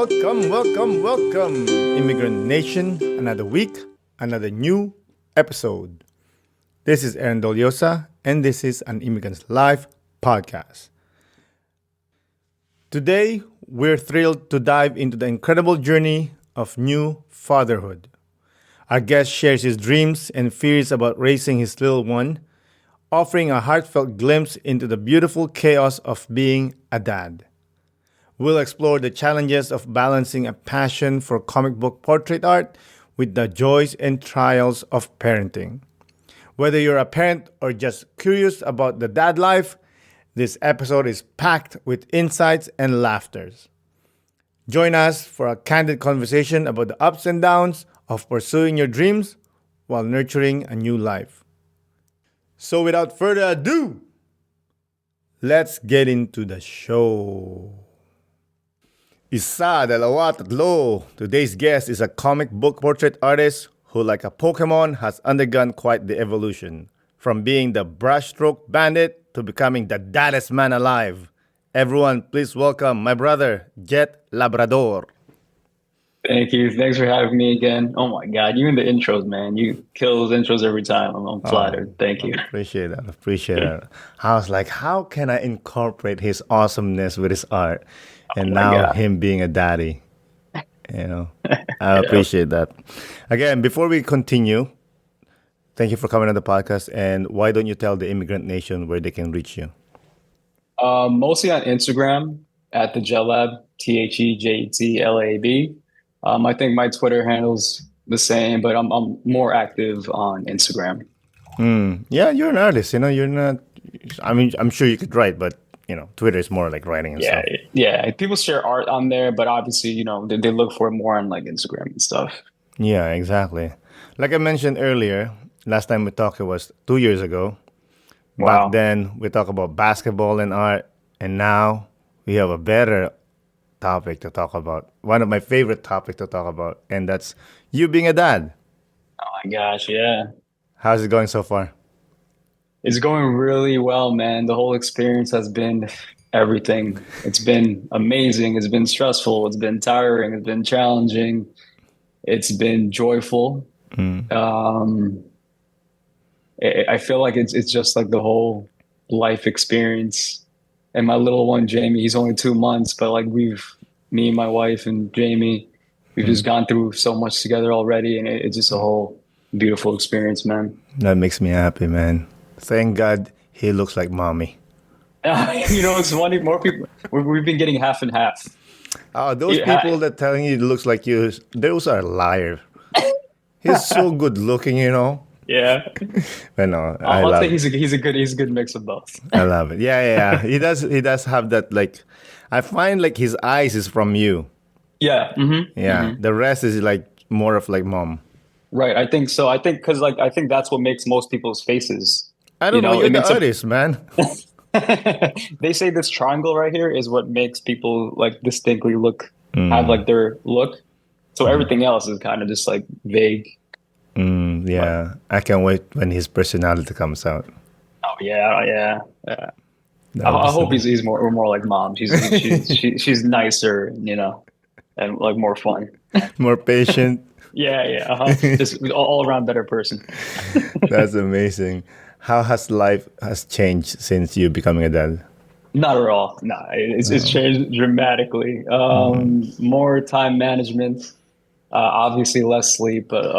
Welcome, Immigrant Nation. Another week, another new episode. This is Aaron Doliosa, and this is an Immigrant's Life podcast. Today, we're thrilled to dive into the incredible journey of new fatherhood. Our guest shares his dreams and fears about raising his little one, offering a heartfelt glimpse into the beautiful chaos of being a dad. We'll explore the challenges of balancing a passion for comic book portrait art with the joys and trials of parenting. Whether you're a parent or just curious about the dad life, this episode is packed with insights and laughters. Join us for a candid conversation about the ups and downs of pursuing your dreams while nurturing a new life. So without further ado, let's get into the show. Isa, dalawa, tatlo. Today's guest is a comic book portrait artist who, like a Pokemon, has undergone quite the evolution. From being the brushstroke bandit to becoming the daddest man alive. Everyone, please welcome my brother, Jet Labrador. Thank you. Thanks for having me again. Oh my God, you in the intros, man. You kill those intros every time. I'm flattered. Thank you. Appreciate that. I was like, how can I incorporate his awesomeness with his art? And now him being a daddy. I appreciate that. Again, before we continue, thank you for coming on the podcast. And why don't you tell the Immigrant Nation where they can reach you? Mostly on Instagram at the Jetlab, TheJetlab. I think my Twitter handle's the same, but I'm more active on Instagram. Yeah, you're an artist. You're not. I mean, I'm sure you could write, but Twitter is more like writing and stuff. Yeah. People share art on there, but obviously, they look for it more on like Instagram and stuff. Yeah, exactly. Like I mentioned earlier, last time we talked, it was 2 years ago. Wow. Back then, we talked about basketball and art, and now we have a better topic to talk about. One of my favorite topics to talk about, and that's you being a dad. Oh my gosh, yeah. How's it going so far? It's going really well, man. The whole experience has been everything. It's been amazing. It's been stressful. It's been tiring. It's been challenging. It's been joyful. I feel like it's just like the whole life experience. And my little one, Jamie, he's only 2 months, but like me and my wife and Jamie, we've just gone through so much together already. And it's just a whole beautiful experience, man. That makes me happy, man. Thank God he looks like mommy. It's funny. More people, we've been getting half and half. Oh, those people that telling you it looks like you, those are liars. He's so good looking, Yeah. But no, I'll say he's a good mix of both. I love it. Yeah. He does have that, like, I find like his eyes is from you. Yeah. Mm-hmm. Yeah. Mm-hmm. The rest is like more of like mom. Right. I think so. I think that's what makes most people's faces. I don't know. You're the artist, man. They say this triangle right here is what makes people like distinctly have like their look. So everything else is kind of just like vague. Yeah. I can't wait when his personality comes out. Oh yeah. I hope he's more like mom. She's nicer, and like more fun. More patient. Yeah. Just all around better person. That's amazing. How has life changed since you becoming a dad? Not at all. No, it's changed dramatically. More time management, obviously less sleep. But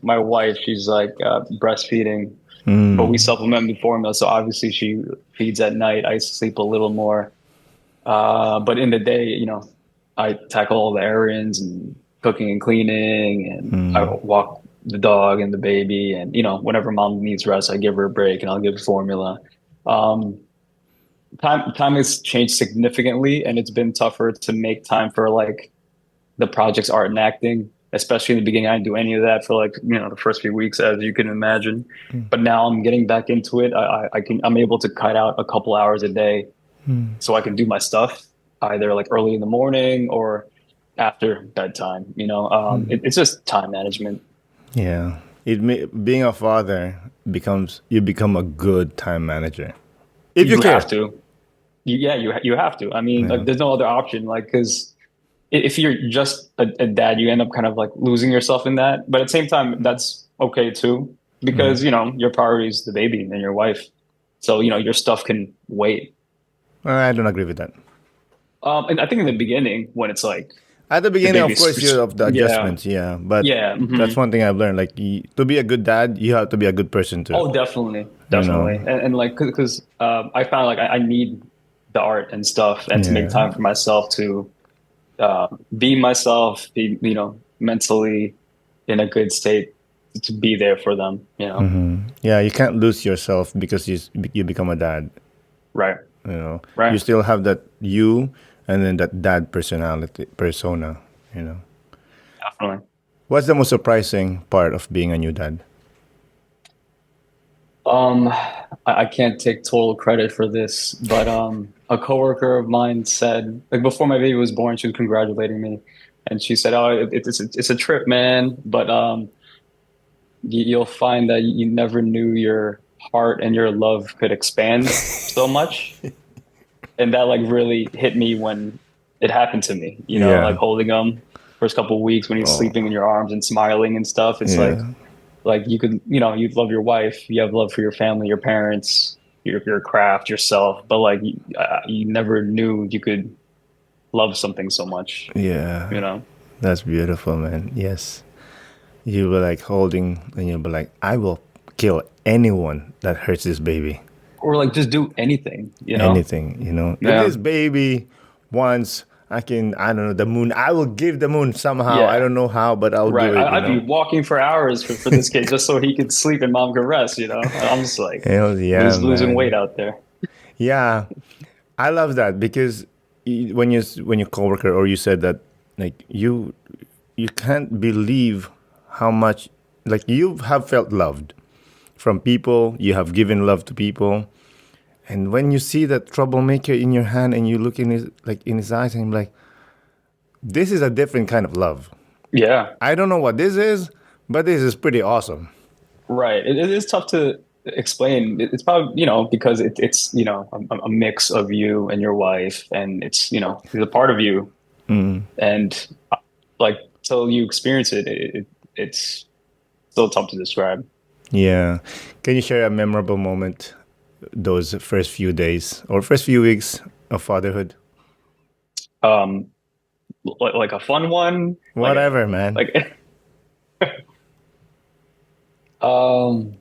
my wife, she's like breastfeeding, but we supplement with formula. So obviously she feeds at night. I sleep a little more. But in the day, I tackle all the errands and cooking and cleaning, and I walk the dog and the baby, and whenever mom needs rest, I give her a break and I'll give formula. Time has changed significantly, and it's been tougher to make time for like the projects, art and acting, especially in the beginning. I didn't do any of that for like the first few weeks, as you can imagine. But now I'm getting back into it. I'm able to cut out a couple hours a day so I can do my stuff either like early in the morning or after bedtime. It's just time management. Yeah, being a father you become a good time manager if you care. Have to. You have to. I mean, like, there's no other option. Like, because if you're just a dad, you end up kind of like losing yourself in that. But at the same time, that's okay too, because Mhm. your priority is the baby and your wife. So, your stuff can wait. I don't agree with that. And I think in the beginning, when it's like At the the beginning, of course, you have the yeah, adjustments, yeah. But yeah, that's one thing I've learned. Like to be a good dad, you have to be a good person too. oh, definitely, You know? definitely, and like because I found like I need the art and stuff, and to make Yeah. time for myself to be myself, be mentally in a good state to be there for them. Yeah, you can't lose yourself because you become a dad. Right, You know, you right, still have that you, and then that dad personality persona. You know, definitely. what's the most surprising part of being a new dad? I can't take total credit for this, but a coworker of mine said, like before my baby was born, she was congratulating me, and she said, "Oh, it's a trip, man, but you'll find that you never knew your heart and your love could expand so much," and that like really hit me when it happened to me. Like Yeah. holding him first couple of weeks when he's Oh, sleeping in your arms and smiling and stuff. It's yeah. like you could you love your wife, you have love for your family, your parents, your craft, yourself, but like you never knew you could love something so much Yeah. you know That's beautiful, man. Yes. You were like holding, and you'll be like, I will kill anyone that hurts this baby. or like just do anything. Anything, you know. If Yeah, this baby wants, I don't know, the moon, I will give the moon somehow. I yeah, don't know how, but I'll do right. it, you I'd be know. walking for hours for this kid just so he could sleep and mom could rest. I'm just like Hell yeah, losing weight man. out there. Yeah, I love that because when your coworker or you said that like you can't believe how much like you have felt loved from people, you have given love to people, and when you see that troublemaker in your hand and you look in his eyes and you're like, this is a different kind of love. Yeah, I don't know what this is, but this is pretty awesome. right. It is tough to explain. It's probably, because it's, a mix of you and your wife, and it's a part of you. And like, till you experience it's still tough to describe. Yeah. Can you share a memorable moment those first few days or first few weeks of fatherhood? Um, like a fun one, Whatever, man. like, um,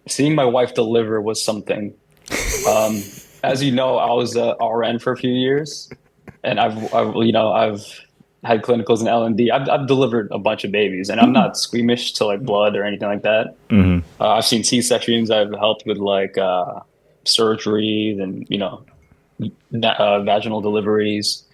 seeing my wife deliver was something. As you know, I was a RN for a few years, and I've had clinicals in L&D. I've delivered a bunch of babies, and I'm not squeamish to like blood or anything like that. I've seen C-sections. I've helped with like surgeries and vaginal deliveries.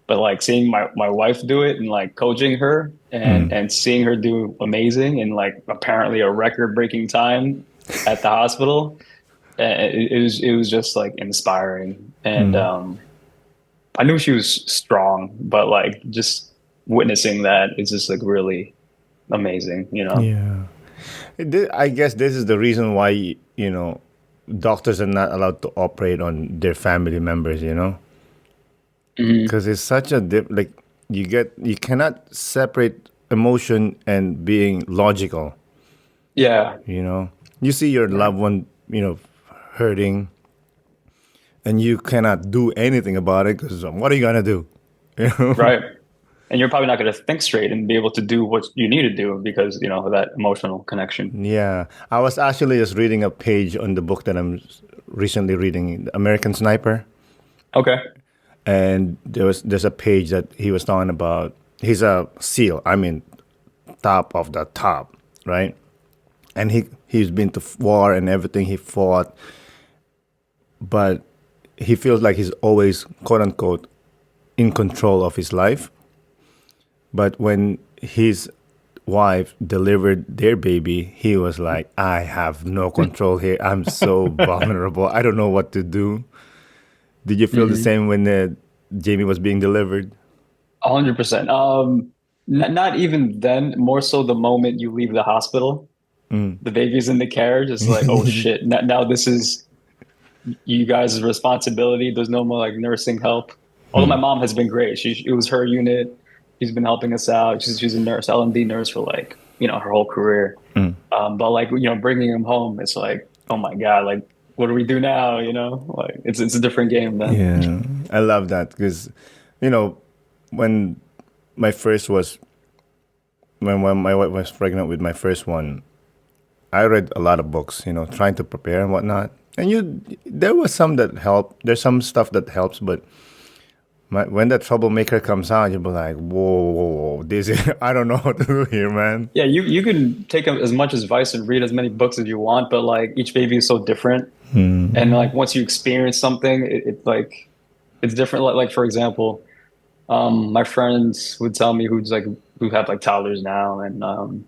But like seeing my wife do it and like coaching her and seeing her do amazing and like apparently a record breaking time at the hospital, it was just like inspiring. And I knew she was strong, but like just witnessing that is just like really amazing. Yeah. I guess this is the reason why, doctors are not allowed to operate on their family members, Hmm. because it's such a like you cannot separate emotion and being logical. Yeah. You see your Right. loved one, hurting, and you cannot do anything about it because what are you gonna do? You know? Right. And you're probably not going to think straight and be able to do what you need to do because, of that emotional connection. Yeah, I was actually just reading a page on the book that I'm recently reading, American Sniper, Okay. and there's a page that he was talking about. He's a SEAL. I mean, top of the top, right? And he's been to war and everything. He fought, but he feels like he's always quote unquote in control of his life. But when his wife delivered their baby, he was like, I have no control here. I'm so vulnerable. I don't know what to do. Did you feel the Hmm. same when Jamie was being delivered? 100%. Not even then, more so the moment you leave the hospital, the baby's in the carriage. It's like, oh shit. Now this is you guys' responsibility. There's no more like nursing help. Although my mom has been great. It was her unit. She's been helping us out. She's a nurse, L&D nurse for like, her whole career. But like, bringing him home, it's like, oh my God, like, what do we do now? Like it's a different game then. Yeah, I love that because, you know, when my first was when my wife was pregnant with my first one, I read a lot of books, trying to prepare and whatnot. And there was some that help. There's some stuff that helps, but when that troublemaker comes out, you'll be like, whoa, whoa, whoa, this is, I don't know what to do here, man. Yeah, you can take as much advice and read as many books as you want, but like each baby is so different. And like once you experience something, it like it's different. Like for example, my friends would tell me who have like toddlers now, and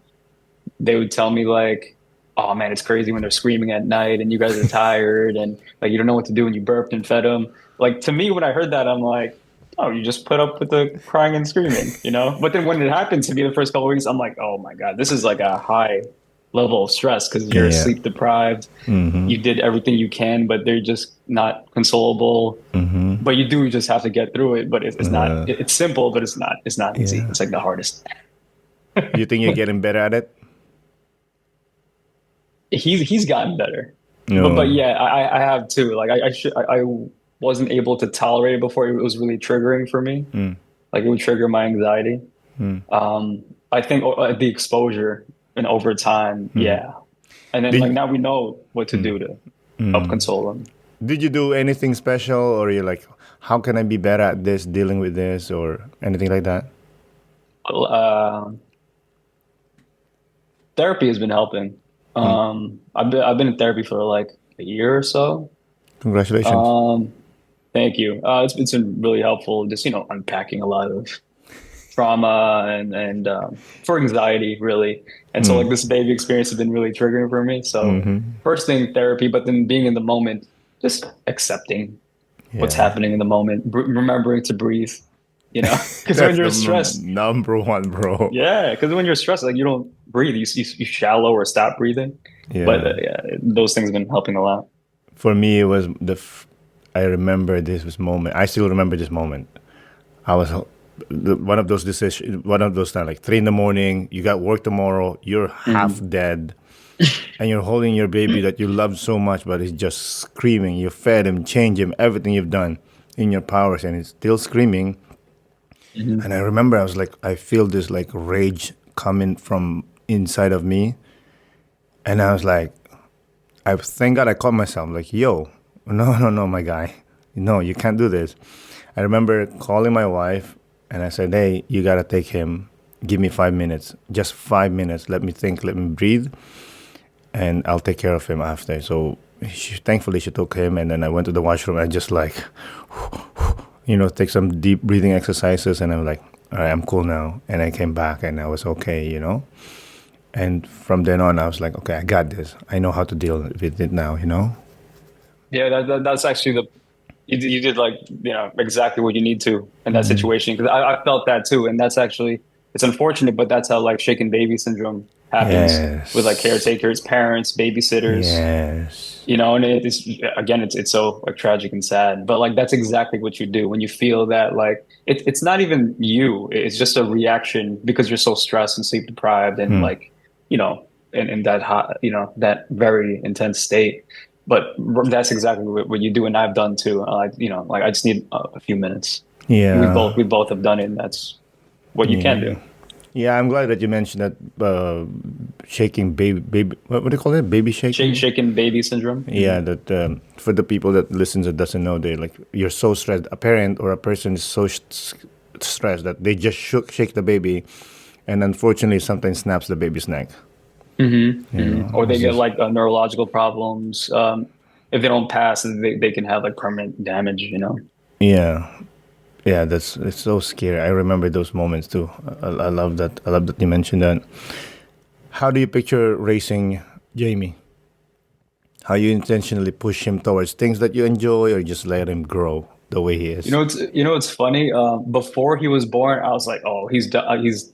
they would tell me like, "Oh man, it's crazy when they're screaming at night, and you guys are tired, and like you don't know what to do when you burped and fed them." Like to me, when I heard that, I'm like, "Oh, you just put up with the crying and screaming, you know?" But then when it happened to me the first couple of weeks, I'm like, "Oh my God, this is like a high level of stress because you're Yeah. sleep deprived. You did everything you can, but they're just not consolable. But you do just have to get through it. But it's not. It's simple, but it's not easy. Yeah. It's like the hardest. You think you're getting better at it? He's gotten better, but No. yeah, I have too. Like I wasn't able to tolerate it before. It was really triggering for me. Like it would trigger my anxiety. I think the exposure and over time, yeah. And then like Did now we know what to do to help console them. Did you do anything special, or you're like, how can I be better at this, dealing with this, or anything like that? Uh, Therapy has been helping. I've been in therapy for like a year or so. Congratulations. Um, Thank you. It's been really helpful. Just unpacking a lot of trauma and for anxiety really. And so like this baby experience has been really triggering for me. So first thing therapy, but then being in the moment, just accepting what's Yeah. happening in the moment, remembering to breathe. Because when That's you're the stressed, number one, bro. yeah, because when you're stressed, like you don't breathe, you shallow or stop breathing. But Yeah. yeah, those things have been helping a lot. For me, it was I remember this moment. I still remember this moment. I was one of those decisions, one of those times, like 3 in the morning. You got work tomorrow. You're half Mhm. dead, and you're holding your baby that you love so much, but it's just screaming. You fed him, changed him, everything you've done in your powers, and it's still screaming. And I Mhm. remember I was like, I feel this like rage coming from inside of me, and I was like, I thank God I caught myself. Like, yo, no, no, no, my guy, no, you can't do this. I remember calling my wife, and I said, hey, you gotta take him. Give me 5 minutes, just 5 minutes. Let me think, let me breathe, and I'll take care of him after. So thankfully she took him, and then I went to the washroom. I just like, take some deep breathing exercises, and I'm like, all right, I'm cool now. And I came back, and I was okay. And from then on, I was like, okay, I got this. I know how to deal with it now. Yeah, that's actually you did like exactly what you need to in that situation because I felt that too, and that's actually it's unfortunate, but that's how like shaken baby syndrome happens with like Yes. caretakers, parents, babysitters, Yes. and it's again it's so like tragic and sad, but like that's exactly what you do when you feel that like it's not even you, it's just a reaction because you're so stressed and sleep deprived and like you know in that hot that very intense state. But that's exactly what you do, and I've done too. Like I just need a few minutes. We Yeah. both we both have done it, and that's what you can Yeah. do. Yeah, I'm glad that you mentioned that shaking baby. What do you call it? Baby shaking. Shaken baby syndrome. Yeah, that for the people that listens that doesn't know, they like you're so stressed. A parent or a person is so stressed that they just shake the baby, and unfortunately, sometimes snaps the baby's neck. Or they It's get just like neurological problems. If they don't pass, they can have like permanent damage. yeah, yeah. That's it's so scary. I remember those moments too. I love that. I love that you mentioned that. How do you picture raising Jamie? How you intentionally push him towards things that you enjoy, or just let him grow the way he is? It's funny. Before he was born, I was like, oh, he's done. He's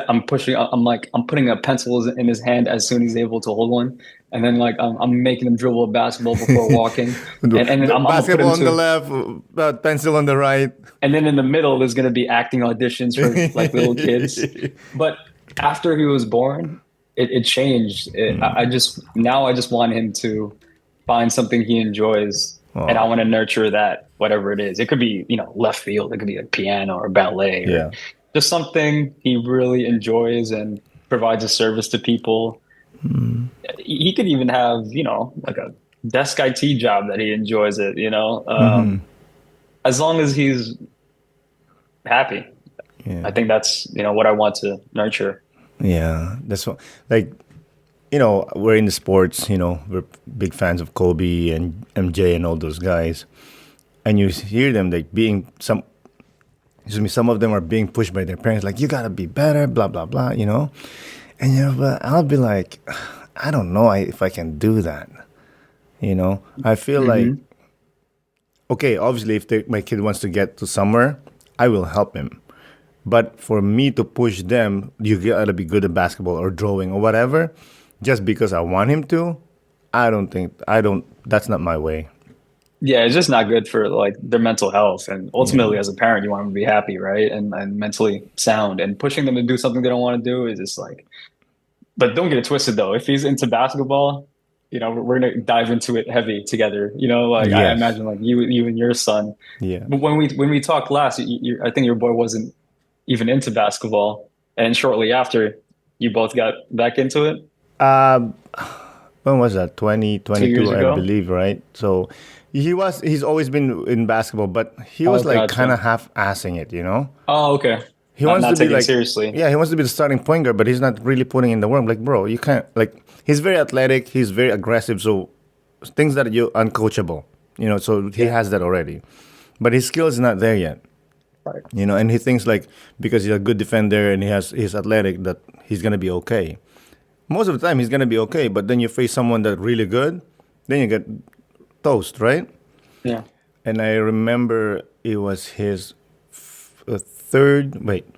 I'm pushing. I'm putting a pencil in his hand as soon as he's able to hold one, and then like I'm making him dribble a basketball before walking, and then I'm gonna put Basketball him on the to. left, pencil on the right. And then in the middle, there's gonna be acting auditions for like little kids. But after he was born, it changed. I just now I just want him to find something he enjoys, and I Oh, want to nurture that, whatever it is. It could be, left field. It could be a piano or ballet or yeah. just something he really enjoys and provides a service to people. He could even have, like a desk IT job that he enjoys as long as he's happy. Yeah. I think that's, what I want to nurture. Yeah. That's what, like, we're in the sports, we're big fans of Kobe and MJ and all those guys. And you hear them like excuse me, some of them are being pushed by their parents, like, you gotta be better, blah, blah, blah. And but I'll be like, I don't know if I can do that. I feel like, Hmm. okay, obviously, if my kid wants to get to somewhere, I will help him. But for me to push them, you gotta be good at basketball or drawing or whatever, just because I want him to, that's not my way. Yeah, it's just not good for like their mental health. And Yeah. ultimately, as a parent, you want them to be happy, right? And mentally sound. And pushing them to do something they don't want to do is just like, but don't get it twisted though. If he's into basketball, we're gonna dive into it heavy together. Like I Yes. imagine like you and your son. Yeah. But when we talked last, I think your boy wasn't even into basketball, and shortly after, you both got back into it Um, when was that? 2 years 2022, I ago. believe, right? So he's always been in basketball, but he Oh, was like kind gotcha. of half-assing it. Oh, okay. He Not wants not to be taking it like, seriously. yeah, he wants to be the starting point guard, but he's not really putting in the work. Like, bro, you can't, like, he's very athletic, he's very aggressive, so things that you uncoachable, so he Yeah. has that already. But his skill is not there yet, Right. and he thinks like because he's a good defender and he's athletic that he's gonna be okay. Most of the time he's gonna be okay, but then you face someone that's really good, then you get toast, right? Yeah. And I remember it was his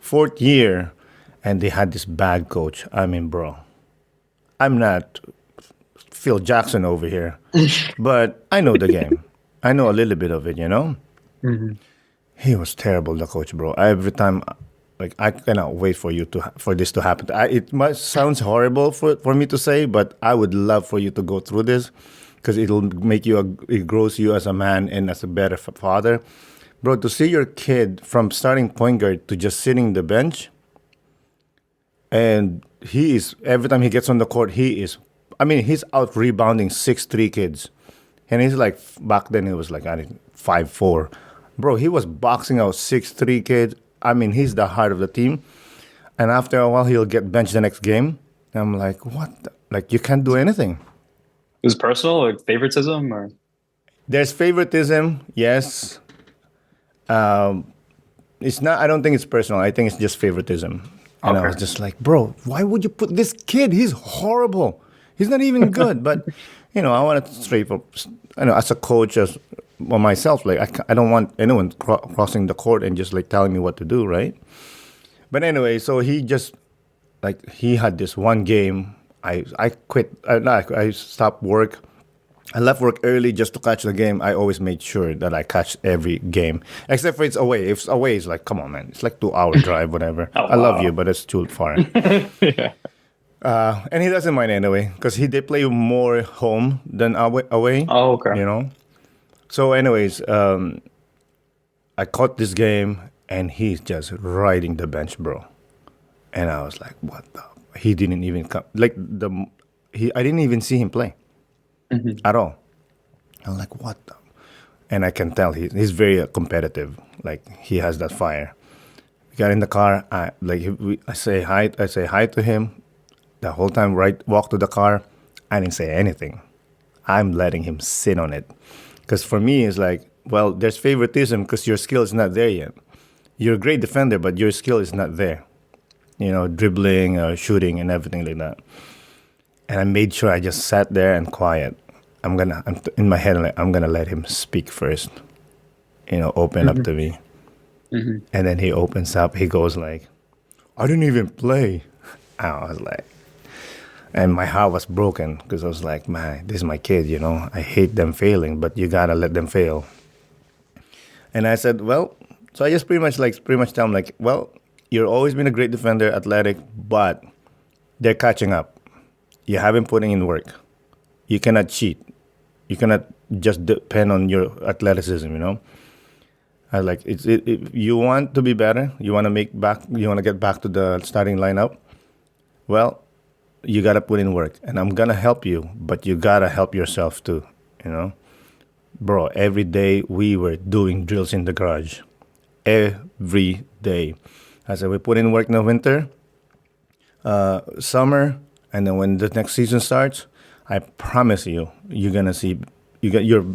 fourth year, and they had this bad coach. I mean, bro, I'm not Phil Jackson over here, but I know the game. I know a little bit of it. Hmm. He was terrible, the coach, bro. Every time, like, I cannot wait for this to happen. It might sounds horrible for me to say, but I would love for you to go through this because it grows you as a man and as a better father, bro. To see your kid from starting point guard to just sitting the bench, and he is every time he gets on the court, he is. I mean, he's out rebounding 6'3" kids. And he's like, back then he was like, I think 5'4". Bro, he was boxing out 6'3" kids. I mean, he's the heart of the team. And after a while, he'll get benched the next game. And I'm like, what? Like, you can't do anything. It was personal, like favoritism, or There's favoritism, yes. It's not, I don't think it's personal. I think it's just favoritism. And I okay. was just like, bro, why would you put this kid? He's horrible. He's not even good. But, I want to straight up, as a coach, as well, myself, like, I don't want anyone crossing the court and just like telling me what to do, right? But anyway, so he just, like, he had this one game. I quit. I stopped work. I left work early just to catch the game. I always made sure that I catch every game, except for it's away. If it's away, it's like, come on, man. It's like 2 hour drive, whatever. Oh I love you, wow. but it's too far. Yeah. And he doesn't mind anyway, because they play more home than away, Oh, okay. you know? So, anyways, I caught this game, and he's just riding the bench, bro. And I was like, what the? He didn't even come. Like, I didn't even see him play Hmm. at all. I'm like, what the? And I can tell he's very competitive. Like, he has that fire. We got in the car. I say hi. I say hi to him. The whole time, right, walk to the car. I didn't say anything. I'm letting him sit on it. Because for me, it's like, well, there's favoritism because your skill is not there yet. You're a great defender, but your skill is not there. Dribbling, shooting, and everything like that. And I made sure I just sat there and quiet. In my head, like, I'm gonna let him speak first. Open up Hmm. to me. Hmm. And then he opens up. He goes like, I didn't even play. I was like, and my heart was broken because I was like, man, this is my kid, you know. I hate them failing, but you gotta let them fail. And I said, well, so I just pretty much tell him like, well, you've always been a great defender, athletic, but they're catching up. You haven't putting in work. You cannot cheat. You cannot just depend on your athleticism, you know. I like you want to be better. You want to make back. You want to get back to the starting lineup. Well, you gotta put in work, and I'm gonna help you, but you gotta help yourself too. You know, bro. Every day we were doing drills in the garage. Every day. I said we put in work in the winter, summer, and then when the next season starts, I promise you, you're gonna see, you get your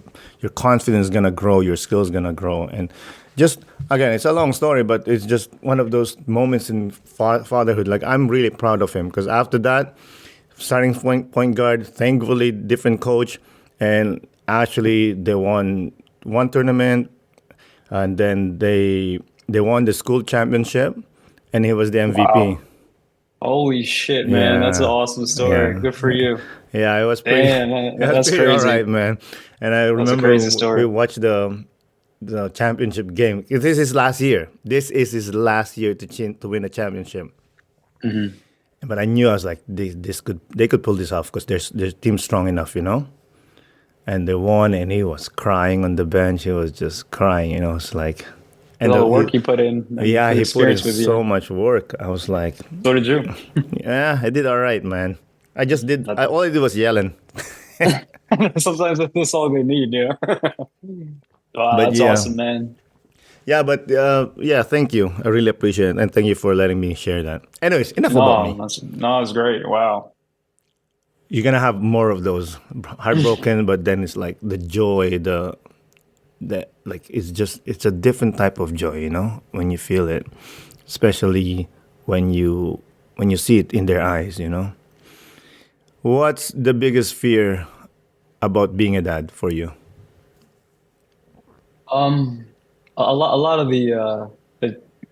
confidence is gonna grow, your skills gonna grow, and just again, it's a long story, but it's just one of those moments in fatherhood. Like I'm really proud of him because after that, starting point guard, thankfully different coach, and actually they won one tournament, and then they won the school championship, and he was the MVP. Wow. Holy shit, man. That's an Yeah, awesome story. yeah, Good for you. yeah. It was pretty. Damn, It was that's pretty all right, crazy. man. And I That's a remember crazy we story. watched the championship game. This is his last year. This is his last year to win a championship. Hmm. But I knew I was like, this could they could pull this off because their team's strong enough, you know. And they won, and he was crying on the bench. He was just crying, you know. It's like, With and all the work you put in and yeah, his he put in experience with you. so much work. I was like, So did you. yeah, I did all right, man. I just did. All I did was yelling. Sometimes that's all they need, you know? Wow, But that's yeah, awesome, man. yeah, but yeah, thank you. I really appreciate it, and thank you for letting me share that. Anyways, enough about No, me. no, it's great. Wow. You're gonna have more of those heartbroken, but then it's like the joy, the like it's a different type of joy, you know, when you feel it, especially when you see it in their eyes, you know. What's the biggest fear about being a dad for you? Um, a lot of the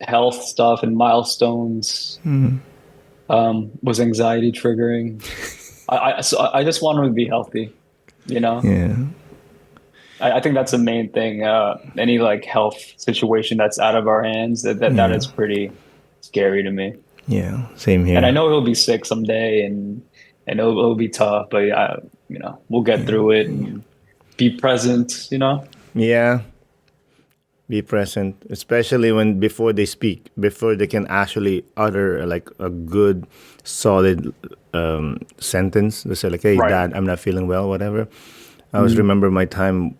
health stuff and milestones was anxiety triggering. I just want them to be healthy, you know? Yeah, I think that's the main thing. Any like health situation that's out of our hands, that yeah, is pretty scary to me. yeah. Same And I here. know he'll be sick someday, and it'll be tough, but we'll get through it and be present, you know? Yeah, be present, especially when before they speak, before they can actually utter like a good, solid sentence. They say like, "Hey, Right. Dad, I'm not feeling well," whatever. I was Mhm. remember my time.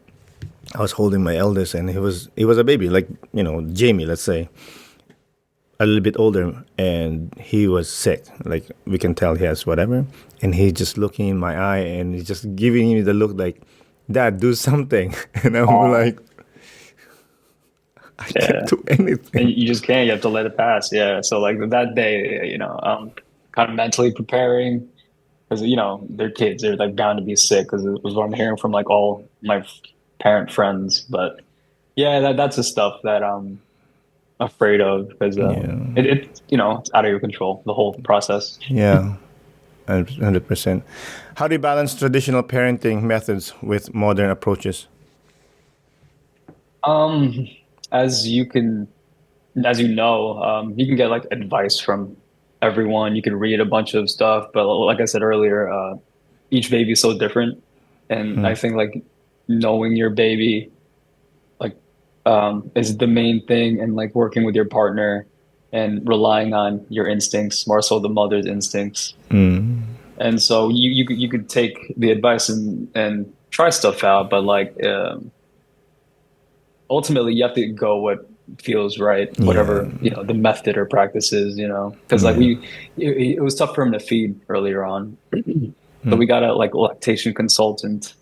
I was holding my eldest, and he was a baby, like Jamie, let's say, a little bit older, and he was sick. Like we can tell he has whatever, and he just looking in my eye, and he's just giving me the look like, "Dad, do something," and I'm Oh, like, "I can't yeah. do And anything." you just can't. You have to let it pass. Yeah. So like that day, kind of mentally preparing because they're kids. They're like bound to be sick because it was what I'm hearing from like all my parent friends. But yeah, that's the stuff that I'm afraid of because Yeah, it's out of your control. The whole process. yeah, 100%. How do you balance traditional parenting methods with modern approaches? Um, as you can, as you know, you can get like advice from everyone. You can read a bunch of stuff, but like I said earlier, each baby is so different, and I think like knowing your baby like is the main thing, and like working with your partner and relying on your instincts more so the mother's instincts. And so you could take the advice and try stuff out, but like ultimately you have to go what feels right, Yeah, whatever the method or practice is, because like yeah, it was tough for him to feed earlier on, so we got a like lactation consultant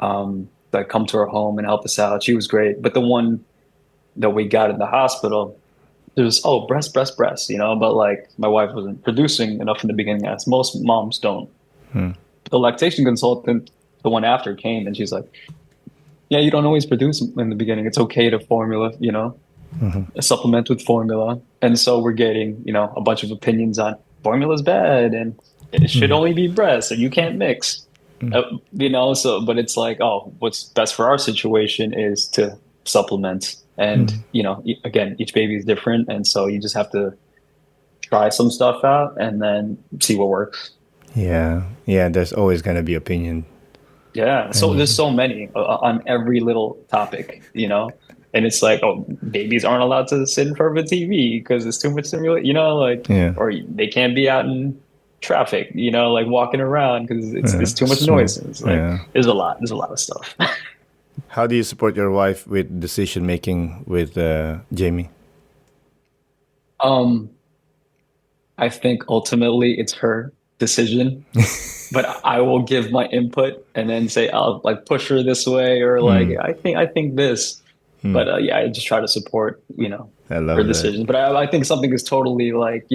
that come to our home and help us out. She was great, but the one that we got in the hospital, there's breast, breast, breast, but like my wife wasn't producing enough in the beginning, as most moms don't. The lactation consultant, the one after, came and she's like, yeah, you don't always produce in the beginning. It's okay to formula. a supplement with formula. And so we're getting, a bunch of opinions on formula's bad and it should only be breast and you can't mix. So but it's like, oh, what's best for our situation is to supplement. And, again, each baby is different. And so you just have to try some stuff out and then see what works. Yeah, yeah. There's always gonna be opinion. Yeah. So there's And so many on every little topic, and it's like, oh, babies aren't allowed to sit in front of a TV because it's too much stimulation, like, yeah, or they can't be out in traffic, like walking around because it's too much smoke. noise. It's like, Yeah. there's a lot of stuff. How do you support your wife with decision making with Jamie? Um, I think ultimately it's her decision, but I will give my input and then say I'll like push her this way or like Mm, I think this. mm. But yeah, I just try to support, I her love that. decisions. But I think something is totally like,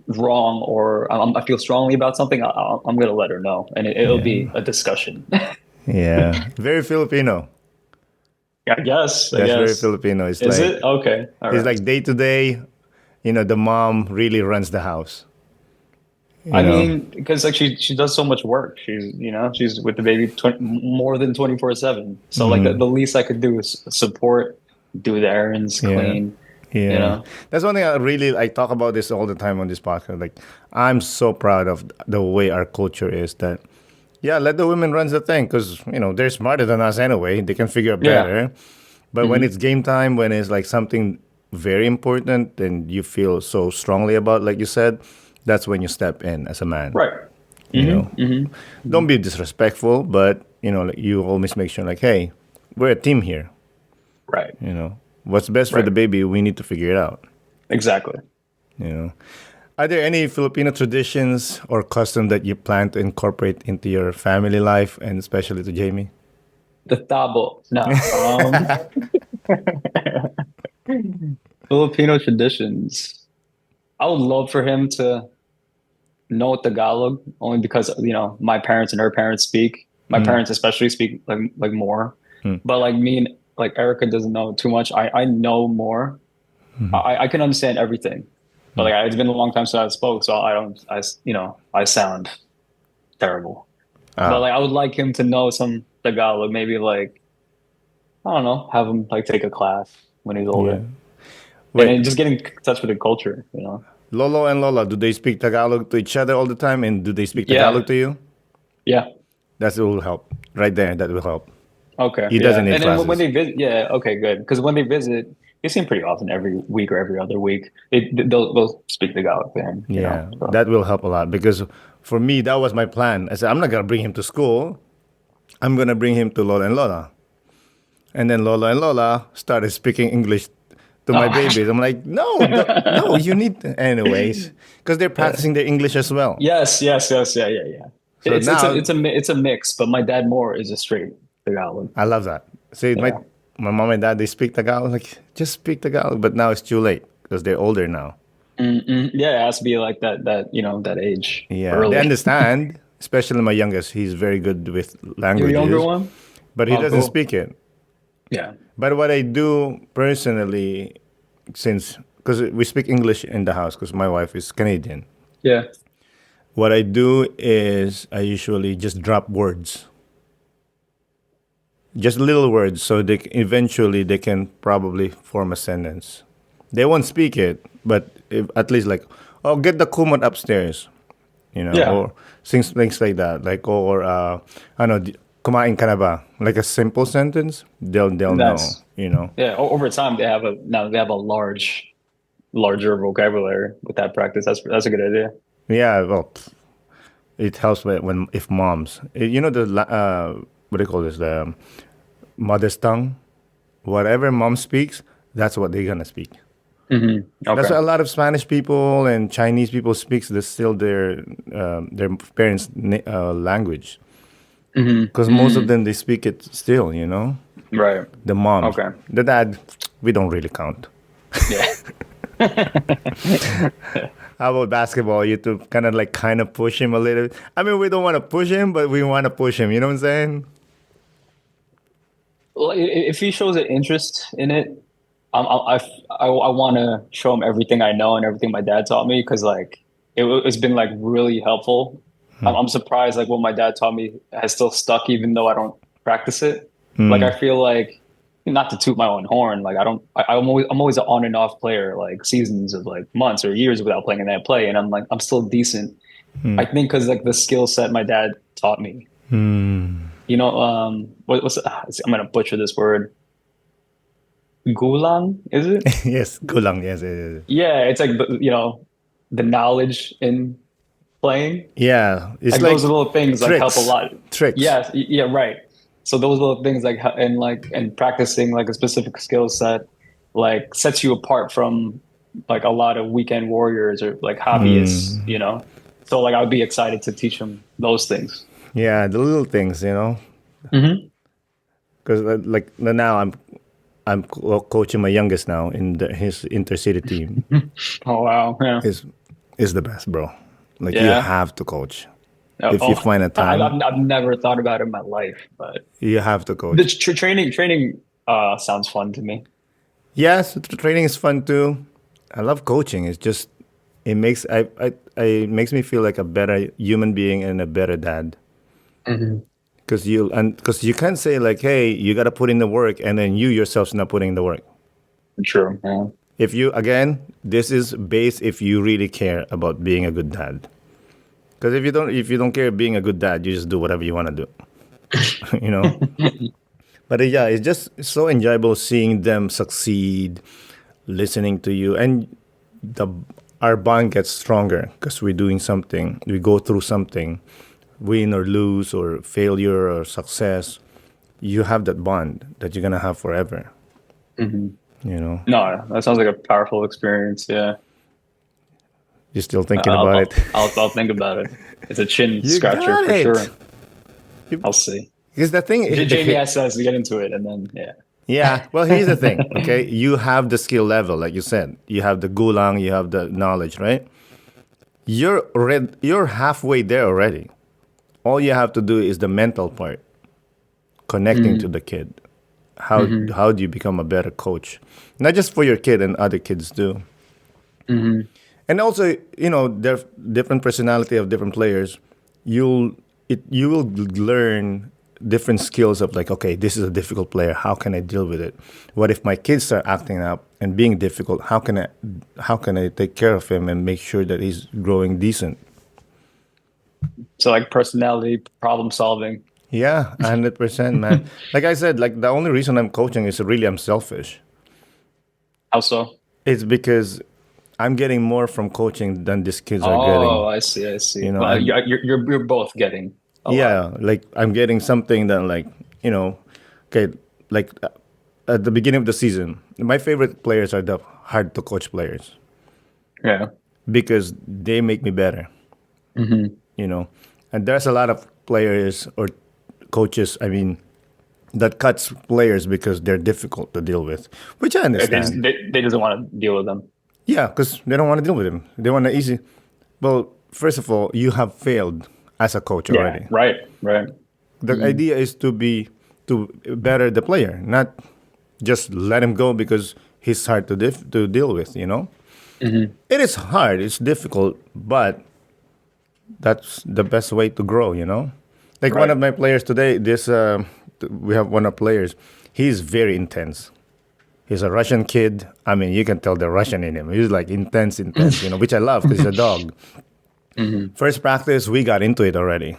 wrong or I feel strongly about something. I'm gonna let her know, and it'll be Yeah, a discussion. yeah. Very Filipino. I guess. I That's very guess. Filipino. It's Is like it okay? All it's right. like day to day. The mom really runs the house. You I know. mean, because like she does so much work. She's with the baby more than 24/7. So like the least I could do is support, do the errands, Yeah. clean. You Yeah. know. That's one thing I talk about this all the time on this podcast. Like I'm so proud of the way our culture is that yeah, let the women run the thing because they're smarter than us anyway. They can figure it Yeah. better. But when Hmm. it's game time, when it's like something very important and you feel so strongly about, like you said, that's when you step in as a man. Right. You Hmm. know, Hmm. don't be disrespectful, but like, you always make sure like, hey, we're a team here. Right. What's best for the Right. baby, we need to figure it out. Exactly. You know, are there any Filipino traditions or custom that you plan to incorporate into your family life and especially to Jamie? The tabo. No. Filipino traditions. I would love for him to know Tagalog only because my parents and her parents speak. My Mm, parents especially speak like more, mm, but like me and like Erica doesn't know too much. I know more. I can understand everything, but mm. like it's been a long time since I spoke, so I don't I sound terrible. But Ah, like I would like him to know some Tagalog, maybe like I don't know, have him like take a class when he's yeah. older, and Wait, then just get in touch with the culture. Lolo and Lola, do they speak Tagalog to each other all the time? And do they speak Yeah, Tagalog to you? yeah. That will help. Right there, that will help. Okay, He doesn't yeah. need And then when classes. they visit, yeah, okay, good. Because when they visit, they see him pretty often, every week or every other week. They'll speak Tagalog to him. Yeah, So that will help a lot because for me, that was my plan. I said, I'm not going to bring him to school. I'm going to bring him to Lola and Lola. And then Lola and Lola started speaking English to my oh. babies. I'm like, no, no, you need anyways, because they're Yeah. practicing their English as well. Yes, yes, yes, yeah, yeah, yeah. So It's now it's a mix, but my dad more is a straight Tagalog. I love that. See, Yeah. my mom and dad they speak Tagalog. Like just speak Tagalog, but now it's too late because they're older now. Mm-mm. Yeah, it has to be like that age Yeah, they early. understand. Especially my youngest, he's very good with Your younger languages, one? but he Oh, doesn't cool. speak it. Yeah. But what I do personally, since because we speak English in the house, because my wife is Canadian, Yeah. what I do is I usually just drop words, just little words, so eventually they can probably form a sentence. They won't speak it, but at least like, oh, get the kumot upstairs, Yeah. or things like that, like or I don't know, kumain ka na ba? Like a simple sentence, they'll know, Nice. you know. Yeah. Over time, they have a larger vocabulary with that practice. That's a good idea. Yeah, well, it helps when if moms, what do you call this, the mother's tongue, whatever mom speaks, that's what they're gonna speak. That's Okay. why a lot of Spanish people and Chinese people speaks this still their parents' language because most of Mm. them they speak it still. Right. The moms, Okay. the dad, we don't really count. Yeah. How about basketball? You to kind of push him a little. I mean, we don't want to push him, but we want to push him. You know what I'm saying? Well, if he shows an interest in it, I want to show him everything I know and everything my dad taught me because like it's been like really helpful. I'm surprised like what my dad taught me has still stuck even though I don't practice it. Like I feel like not to toot my own horn, like I don't I'm always an on and off player, like seasons of like months or years without playing in that play, and I'm like I'm still decent. I think because like the skill set my dad taught me. You know, what's I'm gonna butcher this word. Gulang, is it? Yes, kulang. Yes, yes, yes. Yeah, it's like you know, the knowledge in playing. Yeah, it's Like like those little things like help a tricks, lot. tricks. Yes, yeah, right. So those little things and practicing like a specific skill set like sets you apart from like a lot of weekend warriors or like hobbyists, you know. So like I would be excited to teach them those things. Yeah, the little things, you know. Hmm. Because like now coaching my youngest now in his intercity team Oh wow, yeah, is is the best, bro. Like you yeah. have to coach if you Oh, find a time. I've never thought about it in my life, but You have to the coach. training sounds fun to me. Yes, the training is fun too. I love coaching. It's just it makes it makes me feel like a better human being and a better dad. Hmm. Because you can't say like, hey, you got to put in the work, and then you yourself's not putting in the work. True. Yeah. If you again, this is based if you really care about being a good dad. Because if you don't care being a good dad, you just do whatever you want to do. you know. But yeah, it's just so enjoyable seeing them succeed, listening to you, and the our bond gets stronger because we're doing something. We go through something, win or lose or failure or success. You have that bond that you're gonna have forever. Hmm. You know, No, that sounds like a powerful experience. Yeah, you're still thinking about it. I'll think about it. It's a chin You scratcher got for it. sure. I'll see. Because the thing, Jamie asked us to get into it, and then yeah. yeah. Well, here's the thing. Okay, you have the skill level, like you said. You have the gulang, you have the knowledge, right? You're halfway there already. All you have to do is the mental part, connecting to Mm-hmm. the kid. How do you become a better coach? Not just for your kid and other kids too. Hmm. And also, there's different personality of different players. You will learn different skills of like, okay, this is a difficult player. How can I deal with it? What if my kids start acting up and being difficult? How can I take care of him and make sure that he's growing decent? So like personality, problem solving. Yeah, 100%, man. Like I said, like the only reason I'm coaching is really I'm selfish. How so? It's because I'm getting more from coaching than these kids are Oh, getting. I see. I see. Well, And you're both getting a lot. yeah, like I'm getting something that like, okay, like at the beginning of the season, my favorite players are the hard to coach players Yeah. because they make me better, Hmm. you know. And there's a lot of players or coaches, I mean, that cuts players because they're difficult to deal with, which I understand. They doesn't want to deal with them. Yeah, because they don't want to deal with him. They want to easy. Well, first of all, you have failed as a coach Yeah. already. Right. Right. The idea is to better the player, not just let him go because he's hard to deal with. Hmm. It is hard. It's difficult, but that's the best way to grow. Like one Right. of my players today. We have one of players. He's very intense. He's a Russian kid. I mean, you can tell the Russian in him. He's like intense, intense. Which I love because he's a dog. Hmm. First practice, we got into it already.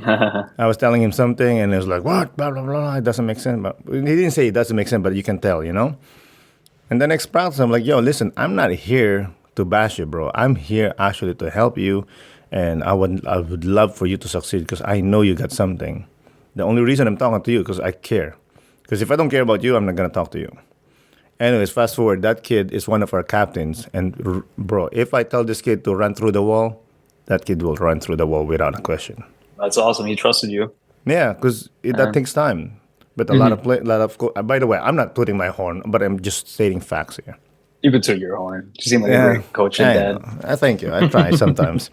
I was telling him something, and he was like, "What? Blah blah blah. It doesn't make sense." But he didn't say it doesn't make sense, but you can tell. And the next practice, I'm like, "Yo, listen, I'm not here to bash you, bro. I'm here actually to help you, and I would love for you to succeed because I know you got something. The only reason I'm talking to you because I care. Because if I don't care about you, I'm not gonna talk to you." Anyways, fast forward, that kid is one of our captains, and bro, if I tell this kid to run through the wall, that kid will run through the wall without a question. That's awesome. He trusted you. Yeah, because that Uh, takes time. But a lot hmm. of by the way, I'm not tooting my horn, but I'm just stating facts here. You could toot your horn. You seem like a Yeah, great coach and I know. dad. I thank you. I try sometimes.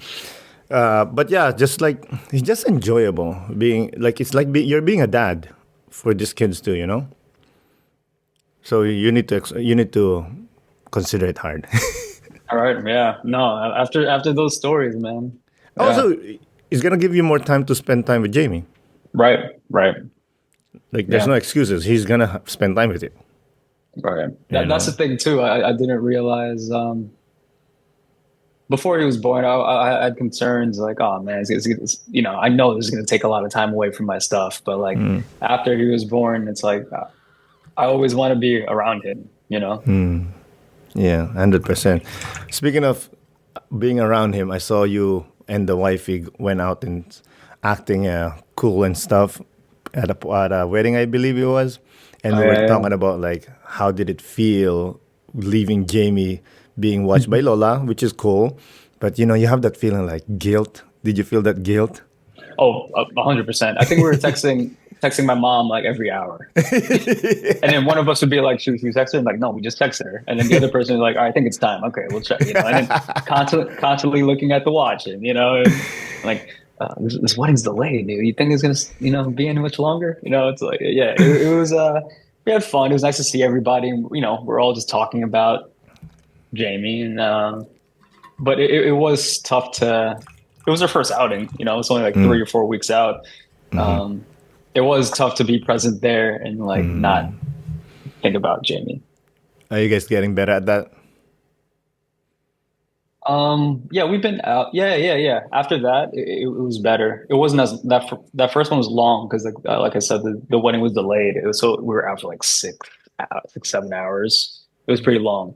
But yeah, just like it's just enjoyable being like you're being a dad for these kids too. So you need to consider it hard. All right. Yeah. No. After those stories, man. Yeah. Also, it's gonna give you more time to spend time with Jamie. Right. Right. Like, there's Yeah. no excuses. He's gonna spend time with you. Right. You That's the know. thing too. I didn't realize before he was born, I had concerns like, oh man, I know this is going to take a lot of time away from my stuff. But like after he was born, it's like I always want to be around him, you know? Yeah, 100%. Speaking of being around him, I saw you and the wifey went out and acting cool and stuff at a wedding, I believe it was. And Oh we were yeah, talking about like how did it feel leaving Jamie being watched by yeah. Lola, which is cool. But you have that feeling like guilt. Did you feel that guilt? Oh, 100%. I think we were texting my mom like every hour. And then one of us would be like, should we text her? And like, no, we just text her. And then the other person is like, all right, I think it's time. Okay, we'll check, And then constantly looking at the watch and, and like, this wedding's delayed, dude. You think it's going to, be any much longer? It's like, yeah, it was, we had fun. It was nice to see everybody. We're all just talking about Jamie and, but it was tough it was our first outing, it's only like 3 or 4 weeks out. Um, it was tough to be present there and like not think about Jamie. Are you guys getting better at that? Yeah, we've been out. Yeah, yeah, yeah. After that, it was better. It wasn't as that first one was long because like I said, the wedding was delayed. It was so we were out for like 7 hours. It was pretty long.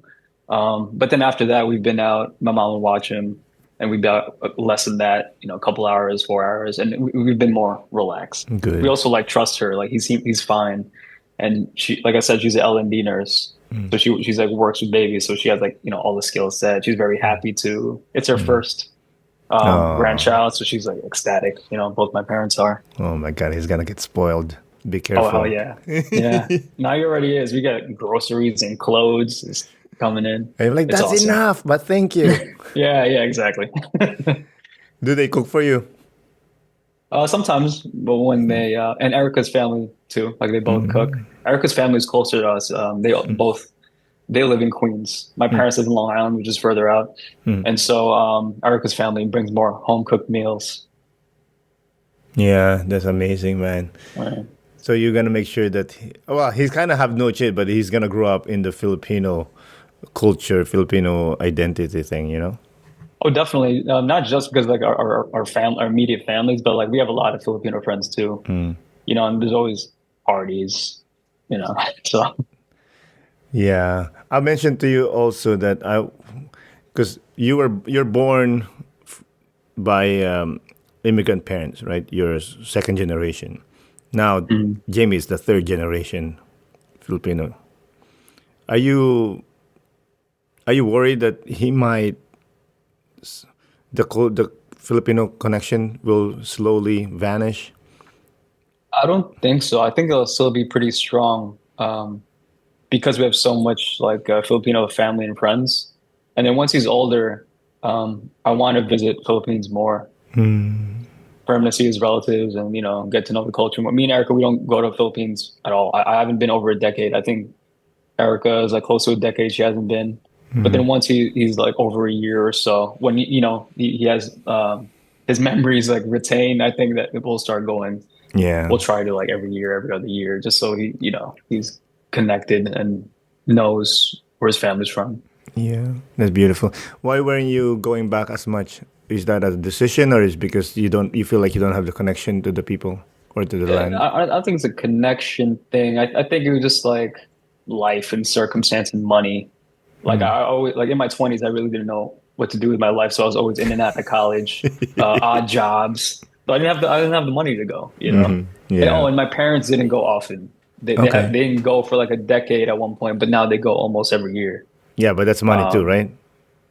But then after that, we've been out. My mom would watch him, and we've been out less than that. A couple hours, 4 hours, and we've been more relaxed. We Good. also like trust her. Like he's fine, and she, like I said, she's an L&D nurse. So she's like works with babies, so she has like all the skill set. She's very happy to. It's her first Oh, grandchild, so she's like ecstatic. Both my parents are. oh my God, he's gonna get spoiled. Be Oh hell careful. yeah, yeah. Now he already is. We got groceries and clothes is coming in. I'm like, It's that's awesome. enough, but thank you. Yeah, yeah, exactly. Do they cook for you? Sometimes, but when they and Erica's family too, like they both cook. Erica's family is closer to us. They live in Queens. My parents live in Long Island, which is further out. And so Erica's family brings more home cooked meals. Yeah, that's amazing, man. Right. So you're gonna make sure that well, he's kind of have no choice, but he's gonna grow up in the Filipino culture, Filipino identity thing. Oh, definitely. Not just because like our immediate families, but like we have a lot of Filipino friends too. And there's always parties. So Yeah, I mentioned to you also that because you're born by immigrant parents, right? You're second generation. Now, mhm. Jamie is the third generation Filipino. Are you are you worried that he might the Filipino connection will slowly vanish? I don't think so. I think it'll still be pretty strong. Because we have so much like Filipino family and friends. And then once he's older, I want to visit Philippines more for him to see his relatives and get to know the culture more. Me and Erica, we don't go to Philippines at all. I haven't been over a decade. I think Erica is like close to a decade. She hasn't been. But then once he's like over a year or so, when he has his memories like retained, I think that we'll start going. Yeah, We'll try to like every year, every other year, just so he's connected and knows where his family's from. yeah, that's beautiful. Why weren't you going back as much? Is that a decision, or is because you feel like you don't have the connection to the people or to the Yeah, land? I think it's a connection thing. I think it was just like life and circumstance and money. Like I always like in my 20s, I really didn't know what to do with my life, so I was always in and out of college, odd jobs. But I didn't have the money to go. And Yeah. my parents didn't go often. Okay. They didn't go for like a decade at one point, but now they go almost every year. Yeah, but that's money too, Um, right?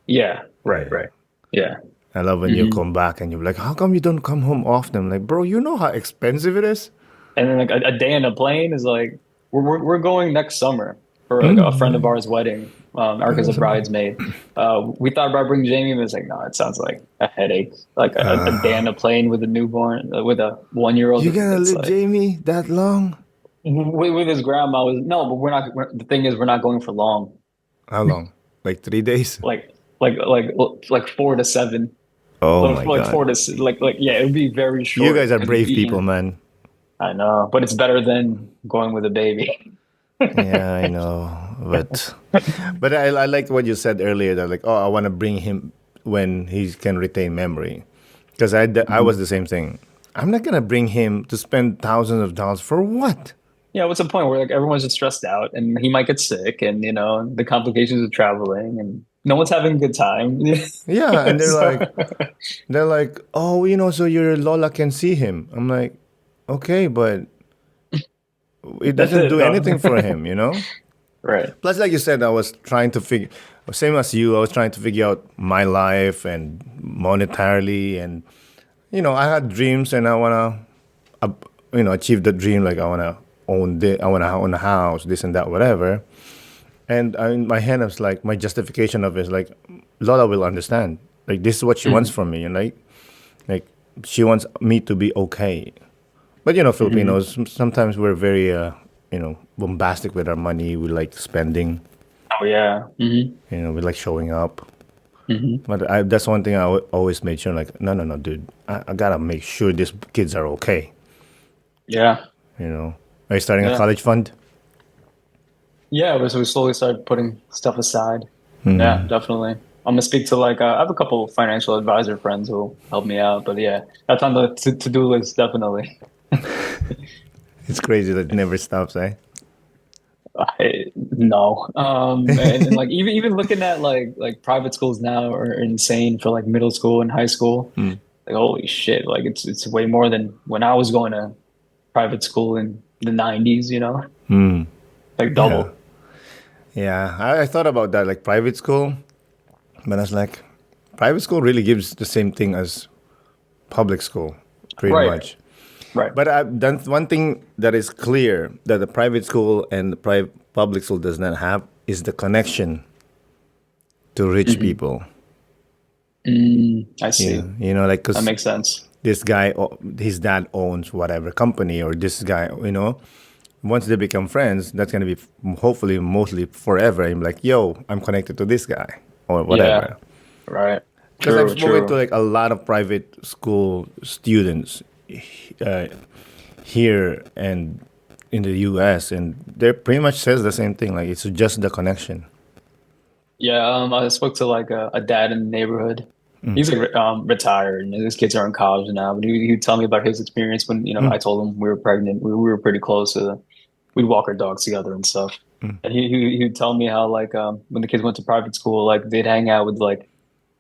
yeah, right, Yeah. right. Yeah. I love when you hmm come back and you're like, how come you don't come home often? I'm like, bro, you know how expensive it is? And then like a day in a plane is like we're going next summer for like a friend of ours' wedding. Erica's a bridesmaid. We thought about bringing Jamie, but it's like no, it sounds like a headache. Like a day in a plane with a newborn, with a 1 year old. You gonna It's leave like Jamie that long? with his grandma was no, but the thing is, we're not going for long. How long? Like 3 days? Like like 4 to 7. Oh my Like God. yeah, it would be very You short guys are because brave people, man. I know, but it's better than going with a baby. Yeah, I know. But I like what you said earlier that like, oh, I want to bring him when he can retain memory. Because I was Mhm. the same thing. I'm not going to bring him to spend thousands of dollars for what? Yeah, what's the point where like everyone's just stressed out and he might get sick and the complications of traveling and no one's having a good time. Yeah, and So they're like, "Oh, so your Lola can see him." I'm like, "Okay, but it that's doesn't it do though. anything for him?" Right. Plus, like you said, I was trying to figure, same as you, I was trying to figure out my life and monetarily, and I had dreams, and I wanna, achieve the dream. Like I wanna own a house, this and that, whatever. And in my head, I was like, my justification of it is like, Lola will understand. Like this is what she wants Mhm. from me, and like she wants me to be okay. But Mhm. Filipinos sometimes we're very bombastic with our money. We like spending. Oh yeah. We like showing up. Hmm. But that's one thing I always made sure. Like, no, no, no, dude. I gotta make sure these kids are okay. Yeah. You know. Are you starting a Yeah. college fund? Yeah, so we slowly started putting stuff aside. Yeah, definitely. I'm gonna speak to I have a couple financial advisor friends who help me out, but yeah, that's on the to-do list definitely. It's crazy that it never stops, eh? No. And like even looking at like private schools now are insane for like middle school and high school. Like holy shit, like it's way more than when I was going to private school in the 90s, like Yeah. double. Yeah. I thought about that, like private school, but I was like, private school really gives the same thing as public school, pretty Right, much. right. But that's one thing that is clear that the private school and the public school does not have is the connection to rich Hmm. people. I Yeah, see. like That because makes sense. this guy, his dad owns whatever company, or this guy, once they become friends, that's gonna be hopefully mostly forever. I'm like, yo, I'm connected to this guy or Yeah, whatever. right. Because I've True, spoken to true. like a lot of private school students uh, here and in the U.S. and they pretty much says the same thing. Like it's just the connection. Yeah, I spoke to like a dad in the neighborhood. He's like retired and his kids are in college now, but he'd tell me about his experience when, I told him we were pregnant. We were pretty close to we'd walk our dogs together and stuff. And he'd tell me how like when the kids went to private school, like they'd hang out with like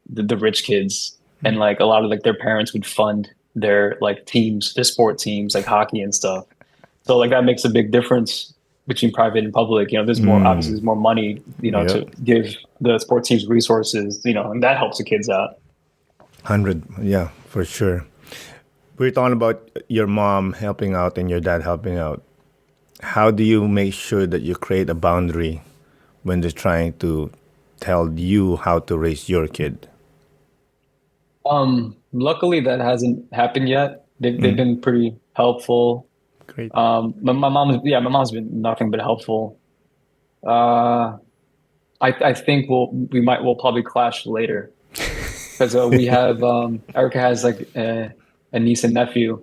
the rich kids and like a lot of like their parents would fund their like teams, their sport teams, like hockey and stuff. So like that makes a big difference between private and public. There's more obviously there's more money, Yep. to give the sports teams resources, and that helps the kids out. 100. Yeah, for sure. We're talking about your mom helping out and your dad helping out. How do you make sure that you create a boundary when they're trying to tell you how to raise your kid? Luckily that hasn't happened yet. They've been pretty helpful. Great. My mom's been nothing but helpful. Uh, I think we'll probably clash later because we have Erica has like a niece and nephew,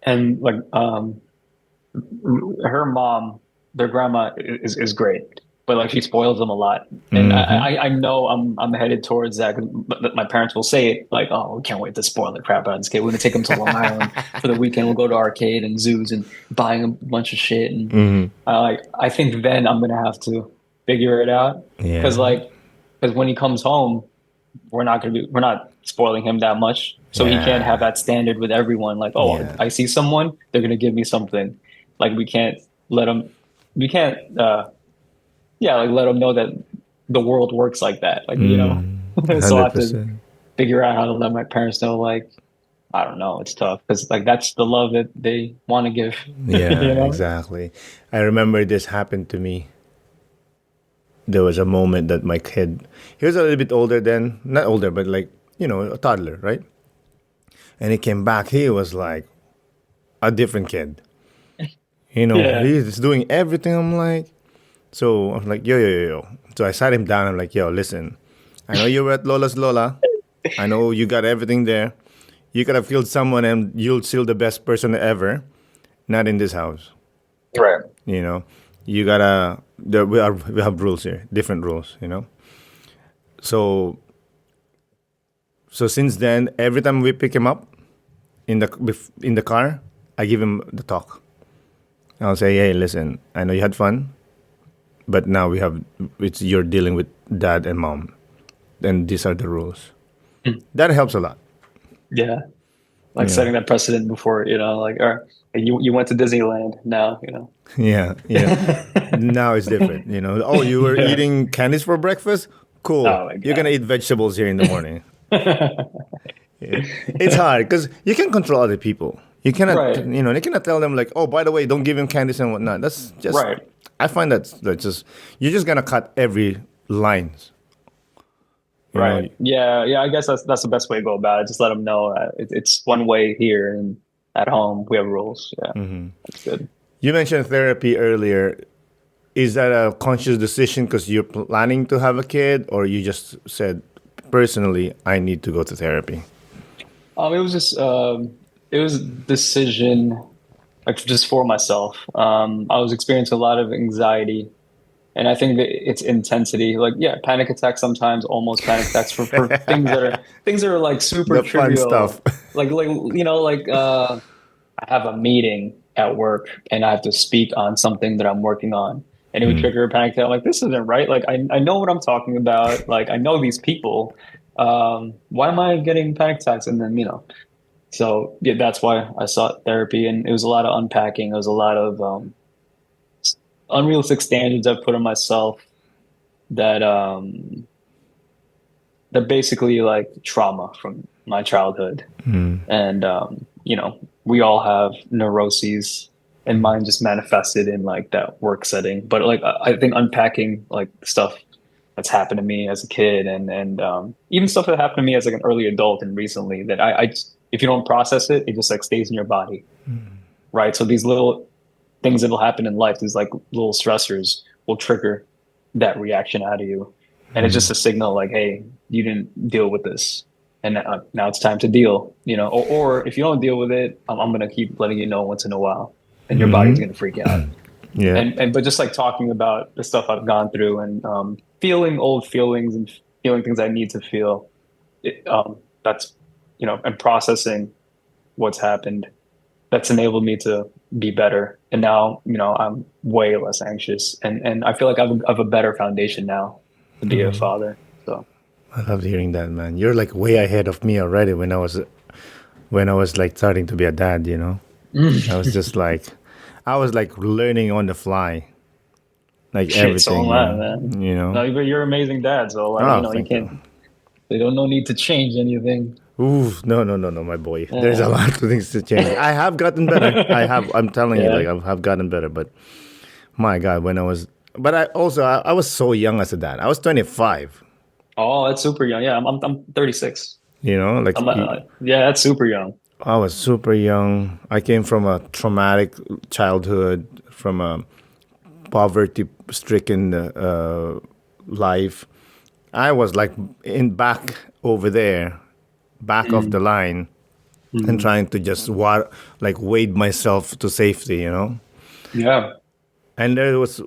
and like her mom, their grandma is great, but like she spoils them a lot, and I know I'm headed towards that. 'Cause my parents will say it like, "Oh, we can't wait to spoil the crap out of this kid. We're gonna take them to Long Island for the weekend. We'll go to arcade and zoos and buying a bunch of shit." And I think then I'm gonna have to figure it out because Yeah. because when he comes home, we're not spoiling him that much. So he can't have Yeah. that standard with everyone. Like, oh, Yeah. I see someone, they're gonna give me something. Like we can't let him. We can't. Yeah, like let him know that the world works like that. Like so I have to 100%. figure out how to let my parents know. Like I don't know, it's tough because like that's the love that they want to give. Yeah, exactly. I remember this happened to me. There was a moment that my kid, he was a little bit older then, not older, but like, a toddler, right? And he came back, he was like a different kid. Yeah. He's doing everything. I'm like, so I'm like, yo, yo, yo, yo. So I sat him down. I'm like, yo, listen, I know you were at Lola's Lola. I know you got everything there. You could have killed someone and you'll still the best person ever. Not in this house. Right. You know, you gotta. We have rules here, different rules. So so since then, every time we pick him up in the car, I give him the talk. I'll say, hey, listen, I know you had fun, but now you're dealing with dad and mom, and these are the rules. That helps a lot. Yeah. Like Yeah, setting that precedent before, like, or you went to Disneyland now, yeah, yeah. Now it's different. Oh, you were Yeah. eating candies for breakfast? Cool. Oh my You're gonna God. eat vegetables here in the morning. Yeah. It's hard because you can't control other people. You cannot, Right. they cannot tell them like, oh, by the way, don't give him candies and whatnot. That's just, Right. I find that's just, you're just gonna cut every lines. You know, Right. Yeah. Yeah. I guess that's the best way to go about it. Just let them know that it's one way here, and at home we have rules. Yeah. That's good. you mentioned therapy earlier. Is that a conscious decision because you're planning to have a kid, or you just said, personally, I need to go to therapy? It was just it was a decision like just for myself. I was experiencing a lot of anxiety, and I think that it's intensity. Like, yeah, panic attacks sometimes, almost panic attacks for things that are like super The fun trivial. stuff. I have a meeting at work and I have to speak on something that I'm working on. And it would trigger a panic attack. I'm like, this isn't right. Like, I know what I'm talking about. Like, I know these people. Why am I getting panic attacks? And then, so yeah, that's why I sought therapy. And it was a lot of unpacking. It was a lot of unrealistic standards I put on myself that that basically like trauma from my childhood. And we all have neuroses, and mine just manifested in like that work setting. But like I think unpacking like stuff that's happened to me as a kid, and even stuff that happened to me as like an early adult and recently, that if you don't process it, it just like stays in your body, right? So these little things that'll happen in life, these like little stressors, will trigger that reaction out of you, and it's just a signal like, hey, you didn't deal with this, and now it's time to deal. Or if you don't deal with it, I'm gonna keep letting you know once in a while, and your body's gonna freak out. Yeah. And but just like talking about the stuff I've gone through, and feeling old feelings and feeling things I need to feel, that's and processing what's happened, that's enabled me to be better. And now, I'm way less anxious, and I feel like I've a better foundation now to be a father. So I love hearing that, man. You're like way ahead of me already when I was like starting to be a dad, I was just like I was like learning on the fly, like shit, so everything, am I, man. you know. No, but you're an amazing dad, so like, Oh, you thank you. can't. They don't no need to change anything. Ooh, no, no, no, no, my boy. There's a Yeah, lot of things to change. I have gotten better. I'm telling you, yeah. like I've gotten better. But my God, but I was so young as a dad. I was 25. Oh, that's super young. Yeah, I'm 36. Like Yeah, that's super young. I was super young. I came from a traumatic childhood, from a poverty-stricken life. I was like in back over there, back of the Mm, line, and mm. trying to just like wade myself to safety. Yeah. And there was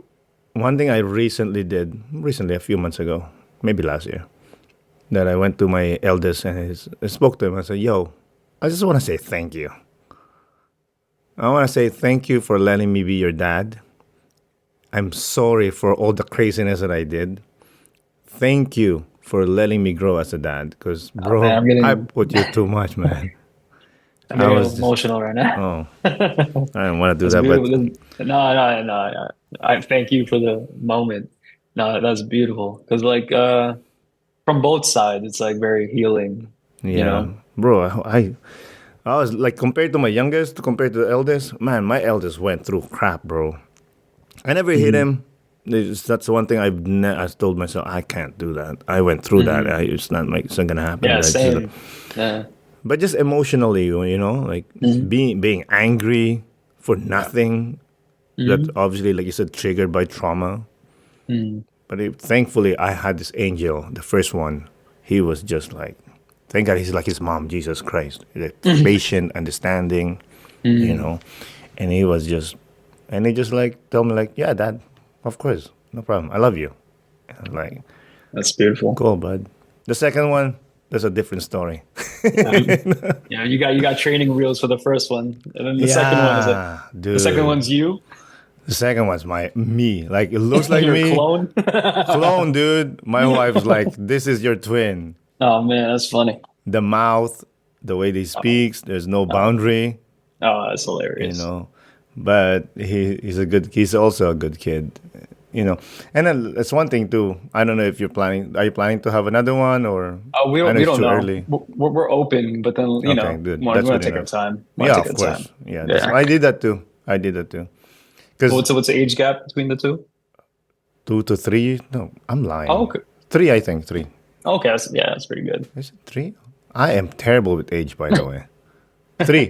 one thing I recently a few months ago, maybe last year, that I went to my eldest and I spoke to him. I said, "Yo, I just want to say thank you. I want to say thank you for letting me be your dad. I'm sorry for all the craziness that I did. Thank you for letting me grow as a dad. Because, Oh man, bro, I put you too much, man. I'm I getting was just, emotional right now. oh, I didn't want to do That's that, but beautiful. No, no, no. I thank you for the moment. No, that's beautiful. Because like from both sides, it's like very healing, you yeah, know? bro, I was like, compared to my youngest, compared to the eldest, man, my eldest went through crap, bro. I never hit Hmm. him. That's one thing I told myself, I can't do that. I went through that. Hmm. It's not gonna happen. Yeah, It's just like, same. Yeah. but just emotionally, like Hmm. being angry for Yeah. nothing, that Hmm. obviously, like you said, triggered by trauma. Mm. But thankfully, I had this angel, the first one. He was just like, thank God he's like his mom, Jesus Christ. Like, patient, understanding, you Mm. know. And he was just, and he just like told me like, yeah, Dad, of course, no problem. I love you. And I'm like, That's beautiful. cool, bud. The second one, that's a different story. Um, you got training wheels for the first one, and then the second one is like Yeah, the second dude. one's you, The second one's my me. Like it looks like your me. clone. Clone, dude. My wife's like, this is your twin. Oh man, that's funny. The mouth, the way he Oh, speaks, there's no oh, boundary, oh, that's you hilarious. know. But he's also a good kid, you know. And then it's one thing too. I don't know if are you planning to have another one, or Oh, we I don't know we it's don't too know. early. We're open, but then Okay, good. we That's want good to take our enough. time. Want Yeah, to take of our time. course. Yeah, Yeah. I did that too. I did that too. Because What's the age gap between the two? 2 to 3, no, I'm Oh, lying. okay. Three, I think three. Okay, that's pretty good. Is it three? I am terrible with age, by the way. Three,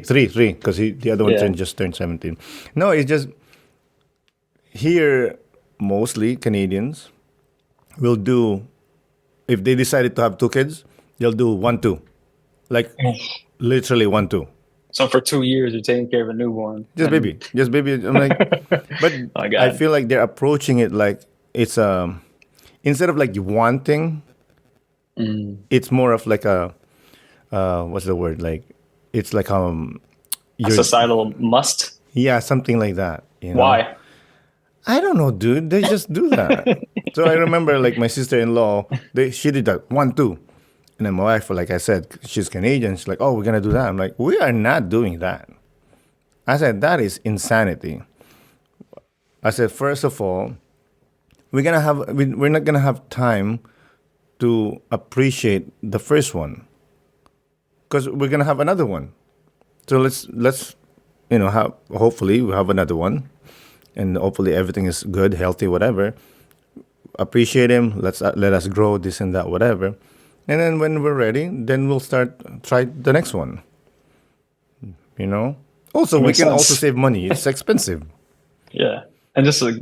because the other one Yeah. just turned 17. No, it's just here, mostly Canadians will do, if they decided to have two kids, they'll do 1-2. Like literally 1-2. So for 2 years, you're taking care of a newborn, Just and baby. Just baby. I'm like, but oh my I God. feel like they're approaching it like it's instead of like wanting, Mm. it's more of like a, what's the word? Like, it's like, A you're, societal must. yeah, something like that, you know? Why? I don't know, dude. They just do that. So I remember, like my sister-in-law, she did that 1-2, and then my wife, like I said, she's Canadian. She's like, "Oh, we're gonna do that." I'm like, "We are not doing that." I said, "That is insanity." I said, first of all, we're not gonna have time to appreciate the first one because we're gonna have another one. So let's have hopefully we have another one, and hopefully everything is good, healthy, whatever. Appreciate him. Let us grow this and that, whatever. And then when we're ready, then we'll try the next one. You know. Also, It we makes can also sense. save money. It's expensive. Yeah, and just like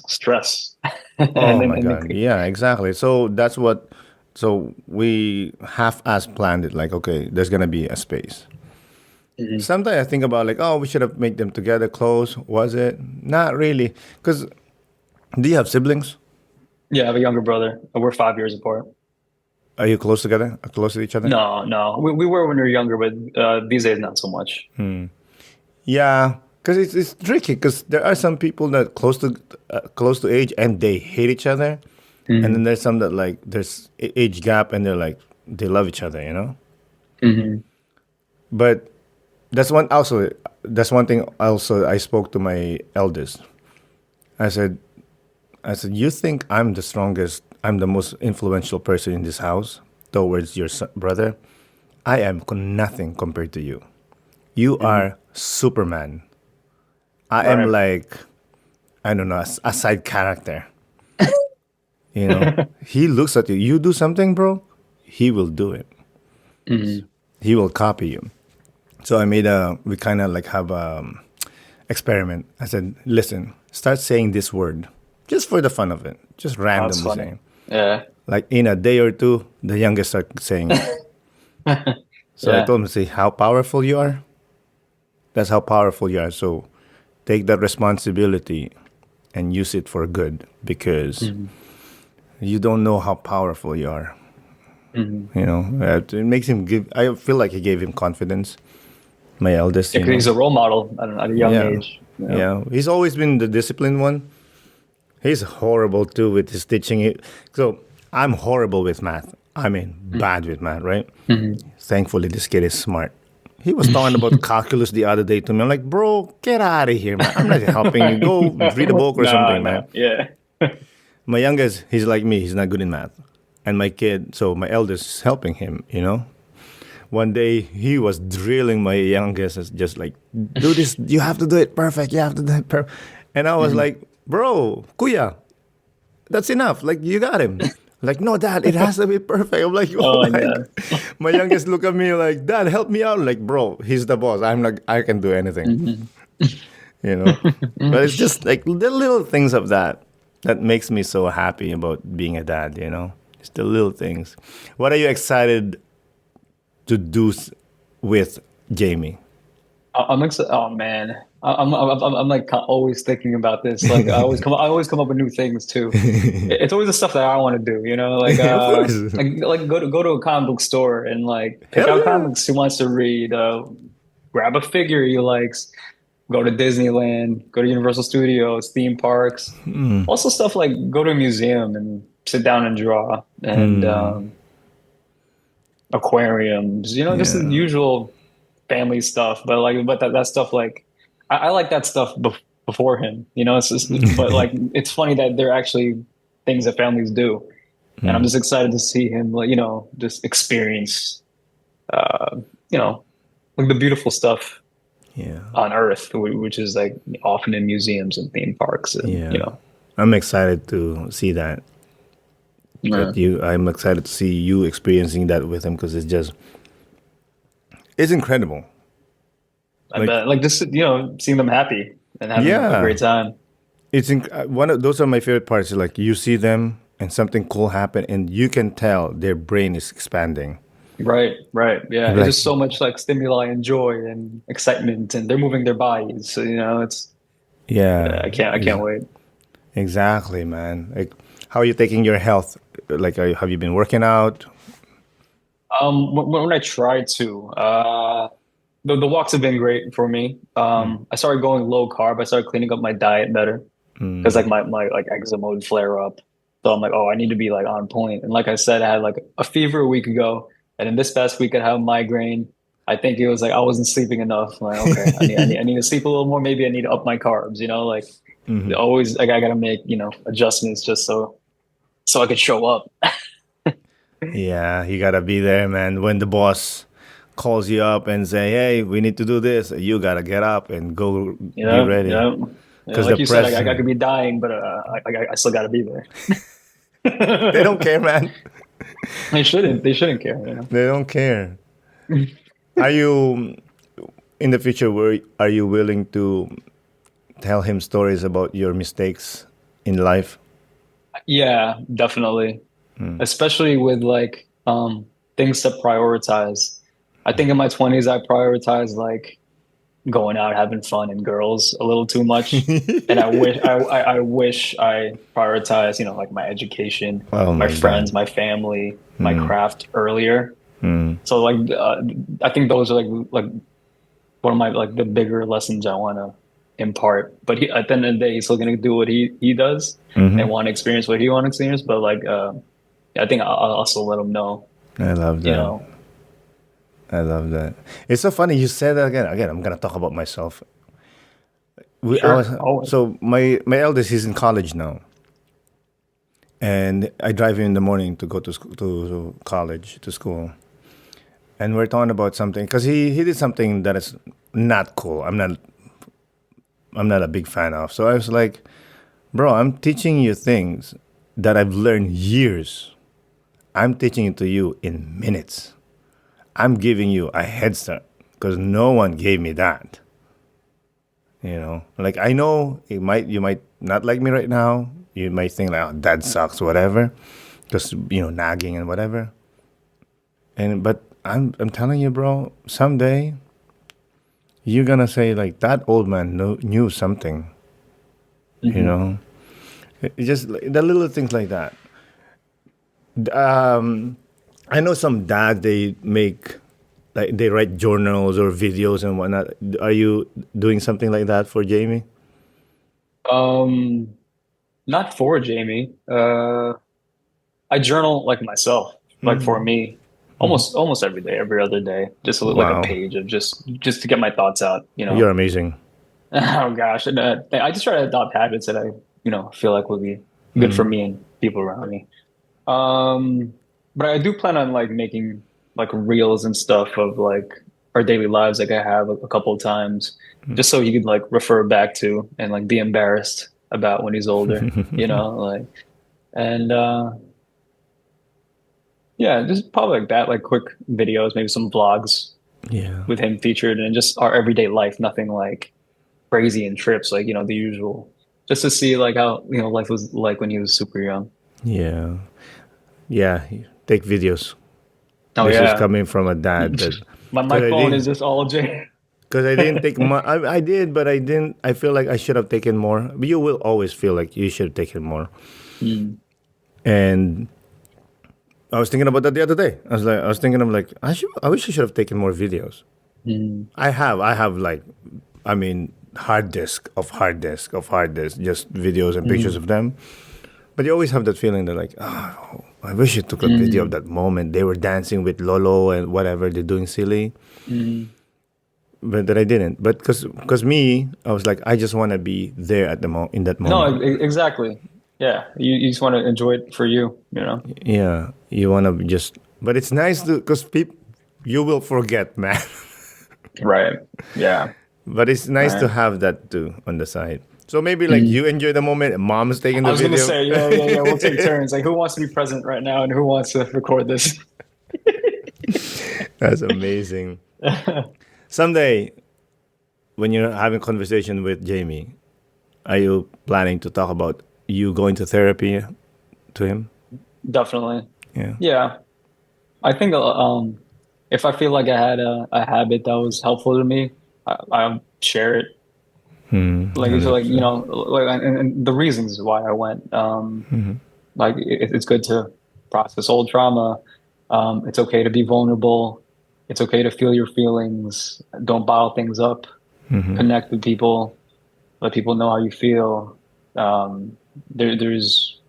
stress, Oh and my and god. Yeah, exactly. So that's what. So we half-ass planned it. Like, okay, there's gonna be a space. Mhm. Sometimes I think about like, oh, we should have made them together close. Was it? Not really. Because do you have siblings? Yeah, I have a younger brother. We're 5 years apart. Are you close together? Close to each other? No, no, we were when we were younger, but these days not so much. Yeah, because it's tricky. Because there are some people that close to age and they hate each other, and then Hmm. there's some that like there's age gap and they're like they love each other. Hmm. But that's one also. That's one thing. Also, I spoke to my eldest. I said, you think I'm the strongest? I'm the most influential person in this house towards your brother. I am nothing compared to you. You Hmm. are Superman. I am Right. like, I don't know, a side character. You know, he looks at you. You do something, bro. He will do it. Hmm. He will copy you. So we kind of like have a experiment. I said, listen, start saying this word just for the fun of it, just Oh, that's randomly funny. saying. Yeah. Like in a day or two, the youngest start saying it. So I Yeah. told him, say how powerful you are. That's how powerful you are. So take that responsibility and use it for good because Hmm. you don't know how powerful you are. Hmm. It makes him give. I feel like he gave him confidence. My eldest, Yeah, 'cause he's a role model at a young yeah, age. Yeah. yeah. He's always been the disciplined one. He's horrible too with his teaching. So I'm horrible with math. I mean, bad with math, right? Hmm. Thankfully, this kid is smart. He was talking about calculus the other day to me. I'm like, bro, get out of here, man. I'm not helping you. Go read a book or No, something, man. no. Yeah. My youngest, he's like me. He's not good in math. And my eldest is helping him. One day, he was drilling my youngest as just like, do this. You have to do it perfect. You have to do it perfect. And I was Hmm. like, bro, kuya, that's enough. Like, you got him. Like, no, dad, it has to be perfect. I'm like, oh Oh my my God. God. My youngest look at me like, dad, help me out. Like, bro, he's the boss. I'm like, I can do anything. Hmm. you know. But it's just like the little things of that that makes me so happy about being a dad, you know. It's the little things. What are you excited to do with Jamie? I'm excited. Oh man, I'm like always thinking about this. Like I always come up with new things too. It's always the stuff that I want to do. You know, Of course. like go to a comic book store and like pick Hell out yeah. comics he wants to read. Grab a figure he likes. Go to Disneyland. Go to Universal Studios, theme parks. Also stuff like go to a museum and sit down and draw and aquariums. You know, just the Yeah. usual family stuff, but that stuff like I like that stuff before him, you know. It's just, but like it's funny that they're actually things that families do, and I'm just excited to see him like just experience uh you know like the beautiful stuff Yeah. on Earth, which is like often in museums and theme parks, and Yeah. I'm excited to see that. yeah, I'm excited to see you experiencing that with him because it's incredible. I Like, bet like just seeing them happy and having a yeah, great time. one of those are my favorite parts. Is like you see them and something cool happen, and you can tell their brain is expanding. Right, right. Yeah. You're It's like, just so much like stimuli and joy and excitement and they're moving their bodies. So, it's yeah, I can't wait. exactly, man. Like, how are you taking your health? Like, have you been working out? When I try to, the walks have been great for me. I started going low carb. I started cleaning up my diet better because like my like eczema would flare up. So I'm like, oh, I need to be like on point. And like I said, I had like a fever a week ago, and then this past week I had a migraine. I think it was like I wasn't sleeping enough. I'm like, okay, I need to sleep a little more. Maybe I need to up my carbs. Like always, like I gotta make adjustments just so I could show up. Yeah, you gotta be there, man. When the boss calls you up and say, "Hey, we need to do this," you gotta get up and go be Yeah, ready. yeah. Yeah, Because the like you said, press, I could be dying, but I still got to be there. they don't care, man. They shouldn't. They shouldn't care. They don't care. Are you in the future? Are you willing to tell him stories about your mistakes in life? Yeah, definitely. Especially with like things to prioritize. I think in my 20s I prioritized like going out having fun and girls a little too much. And I wish I prioritized, like my education, Oh my my friends, god. my family, my craft earlier. So like I think those are like one of my like the bigger lessons I want to impart. But at the end of the day, he's still gonna do what he does and want to experience what he want to experience. But like, I think I'll also let him know. I love You that. know, I love that. It's so funny you said that again. Again, I'm gonna talk about myself. I was sure, always. so my eldest is in college now, and I drive him in the morning to go to school, to college to school, and we're talking about something because he did something that is not cool. I'm not a big fan of. So I was like, bro, I'm teaching you things that I've learned years. I'm teaching it to you in minutes. I'm giving you a head start because no one gave me that. Like I know you might not like me right now. You might think like, oh, dad sucks, whatever, because nagging and whatever. But I'm telling you, bro, someday you're gonna say like that old man knew something. You Hmm. know, it just like, the little things like that. Um, I know some dads they make like they write journals or videos and whatnot. Are you doing something like that for Jamie? Um, Not for Jamie. I journal like myself, like for me, almost every day, every other day, just like a Wow, page of just to get my thoughts out. you're amazing. Oh gosh, and I just try to adopt habits that I feel like would be good for me and people around me. Um, but I do plan on like making like reels and stuff of like our daily lives, like I have a couple of times, just so he could like refer back to and like be embarrassed about when he's older, like and yeah, just probably like that, like quick videos, maybe some vlogs Yeah. with him featured, and just our everyday life, nothing like. crazy in trips, like, the usual, just to see like how, life was like when he was super young. Yeah. Yeah. Take videos. Oh This is yeah. coming from a dad that My because I phone is didn't just all J. because I didn't take my I did, but I didn't. I feel like I should have taken more. But you will always feel like you should have taken more. Mm, And I was thinking about that the other day. I was thinking of like I wish I should have taken more videos. mm, I have like I mean hard disk, just videos and pictures mm, of them. But you always have that feeling that like, oh, I wish you took a video of mm, that moment. They were dancing with Lolo and whatever they're doing silly, mm. but that I didn't. But because me, I was like, I just want to be there at in that No, moment. exactly. Yeah, you just want to enjoy it for you. Yeah, you want to just. But it's nice to because people, you will forget, man. Right. Yeah. But it's nice to Right. have that too on the side. So maybe like Mm. you enjoy the moment, and mom's taking I the was gonna video. say, yeah, yeah, yeah. We'll take turns. Like, who wants to be present right now, and who wants to record this? That's amazing. Someday, when you're having conversation with Jamie, are you planning to talk about you going to therapy to him? Definitely. Yeah. Yeah. I think if I feel like I had a habit that was helpful to me, I share it. Like it's like 100%. like and the reasons why I went. Like it's good to process old trauma. It's okay to be vulnerable. It's okay to feel your feelings. Don't bottle things up. Connect with people. Let people know how you feel. There's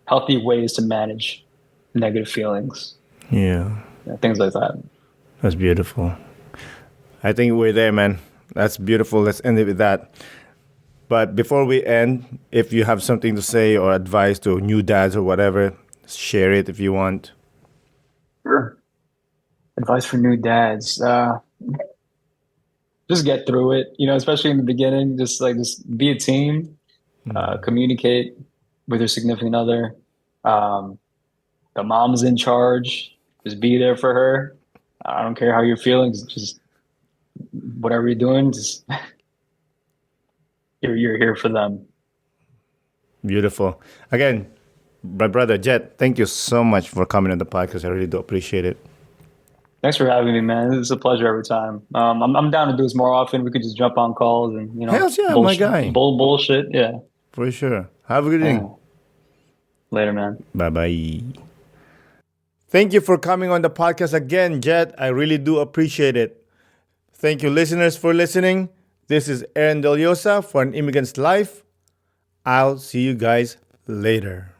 healthy ways to manage negative feelings. Yeah. Things like that. That's beautiful. I think we're there, man. That's beautiful. Let's end it with that. But before we end, if you have something to say or advice to new dads or whatever, share it if you want. Sure. Advice for new dads. Just get through it, especially in the beginning. Just be a team, communicate with your significant other. Um, the mom's in charge. Just be there for her. I don't care how you're feeling. Just whatever you're doing, just you're here for them. Beautiful. Again, my brother Jet, thank you so much for coming on the podcast. I really do appreciate it. Thanks for having me, man. It's a pleasure every time. I'm down to do this more often. We could just jump on calls and Hells yeah, my bullshit, guy. bullshit. Yeah. For sure. Have a good Yeah. evening. Later, man. Bye bye. Thank you for coming on the podcast again, Jet. I really do appreciate it. Thank you, listeners, for listening. This is Aaron Deliosa for An Immigrant's Life. I'll see you guys later.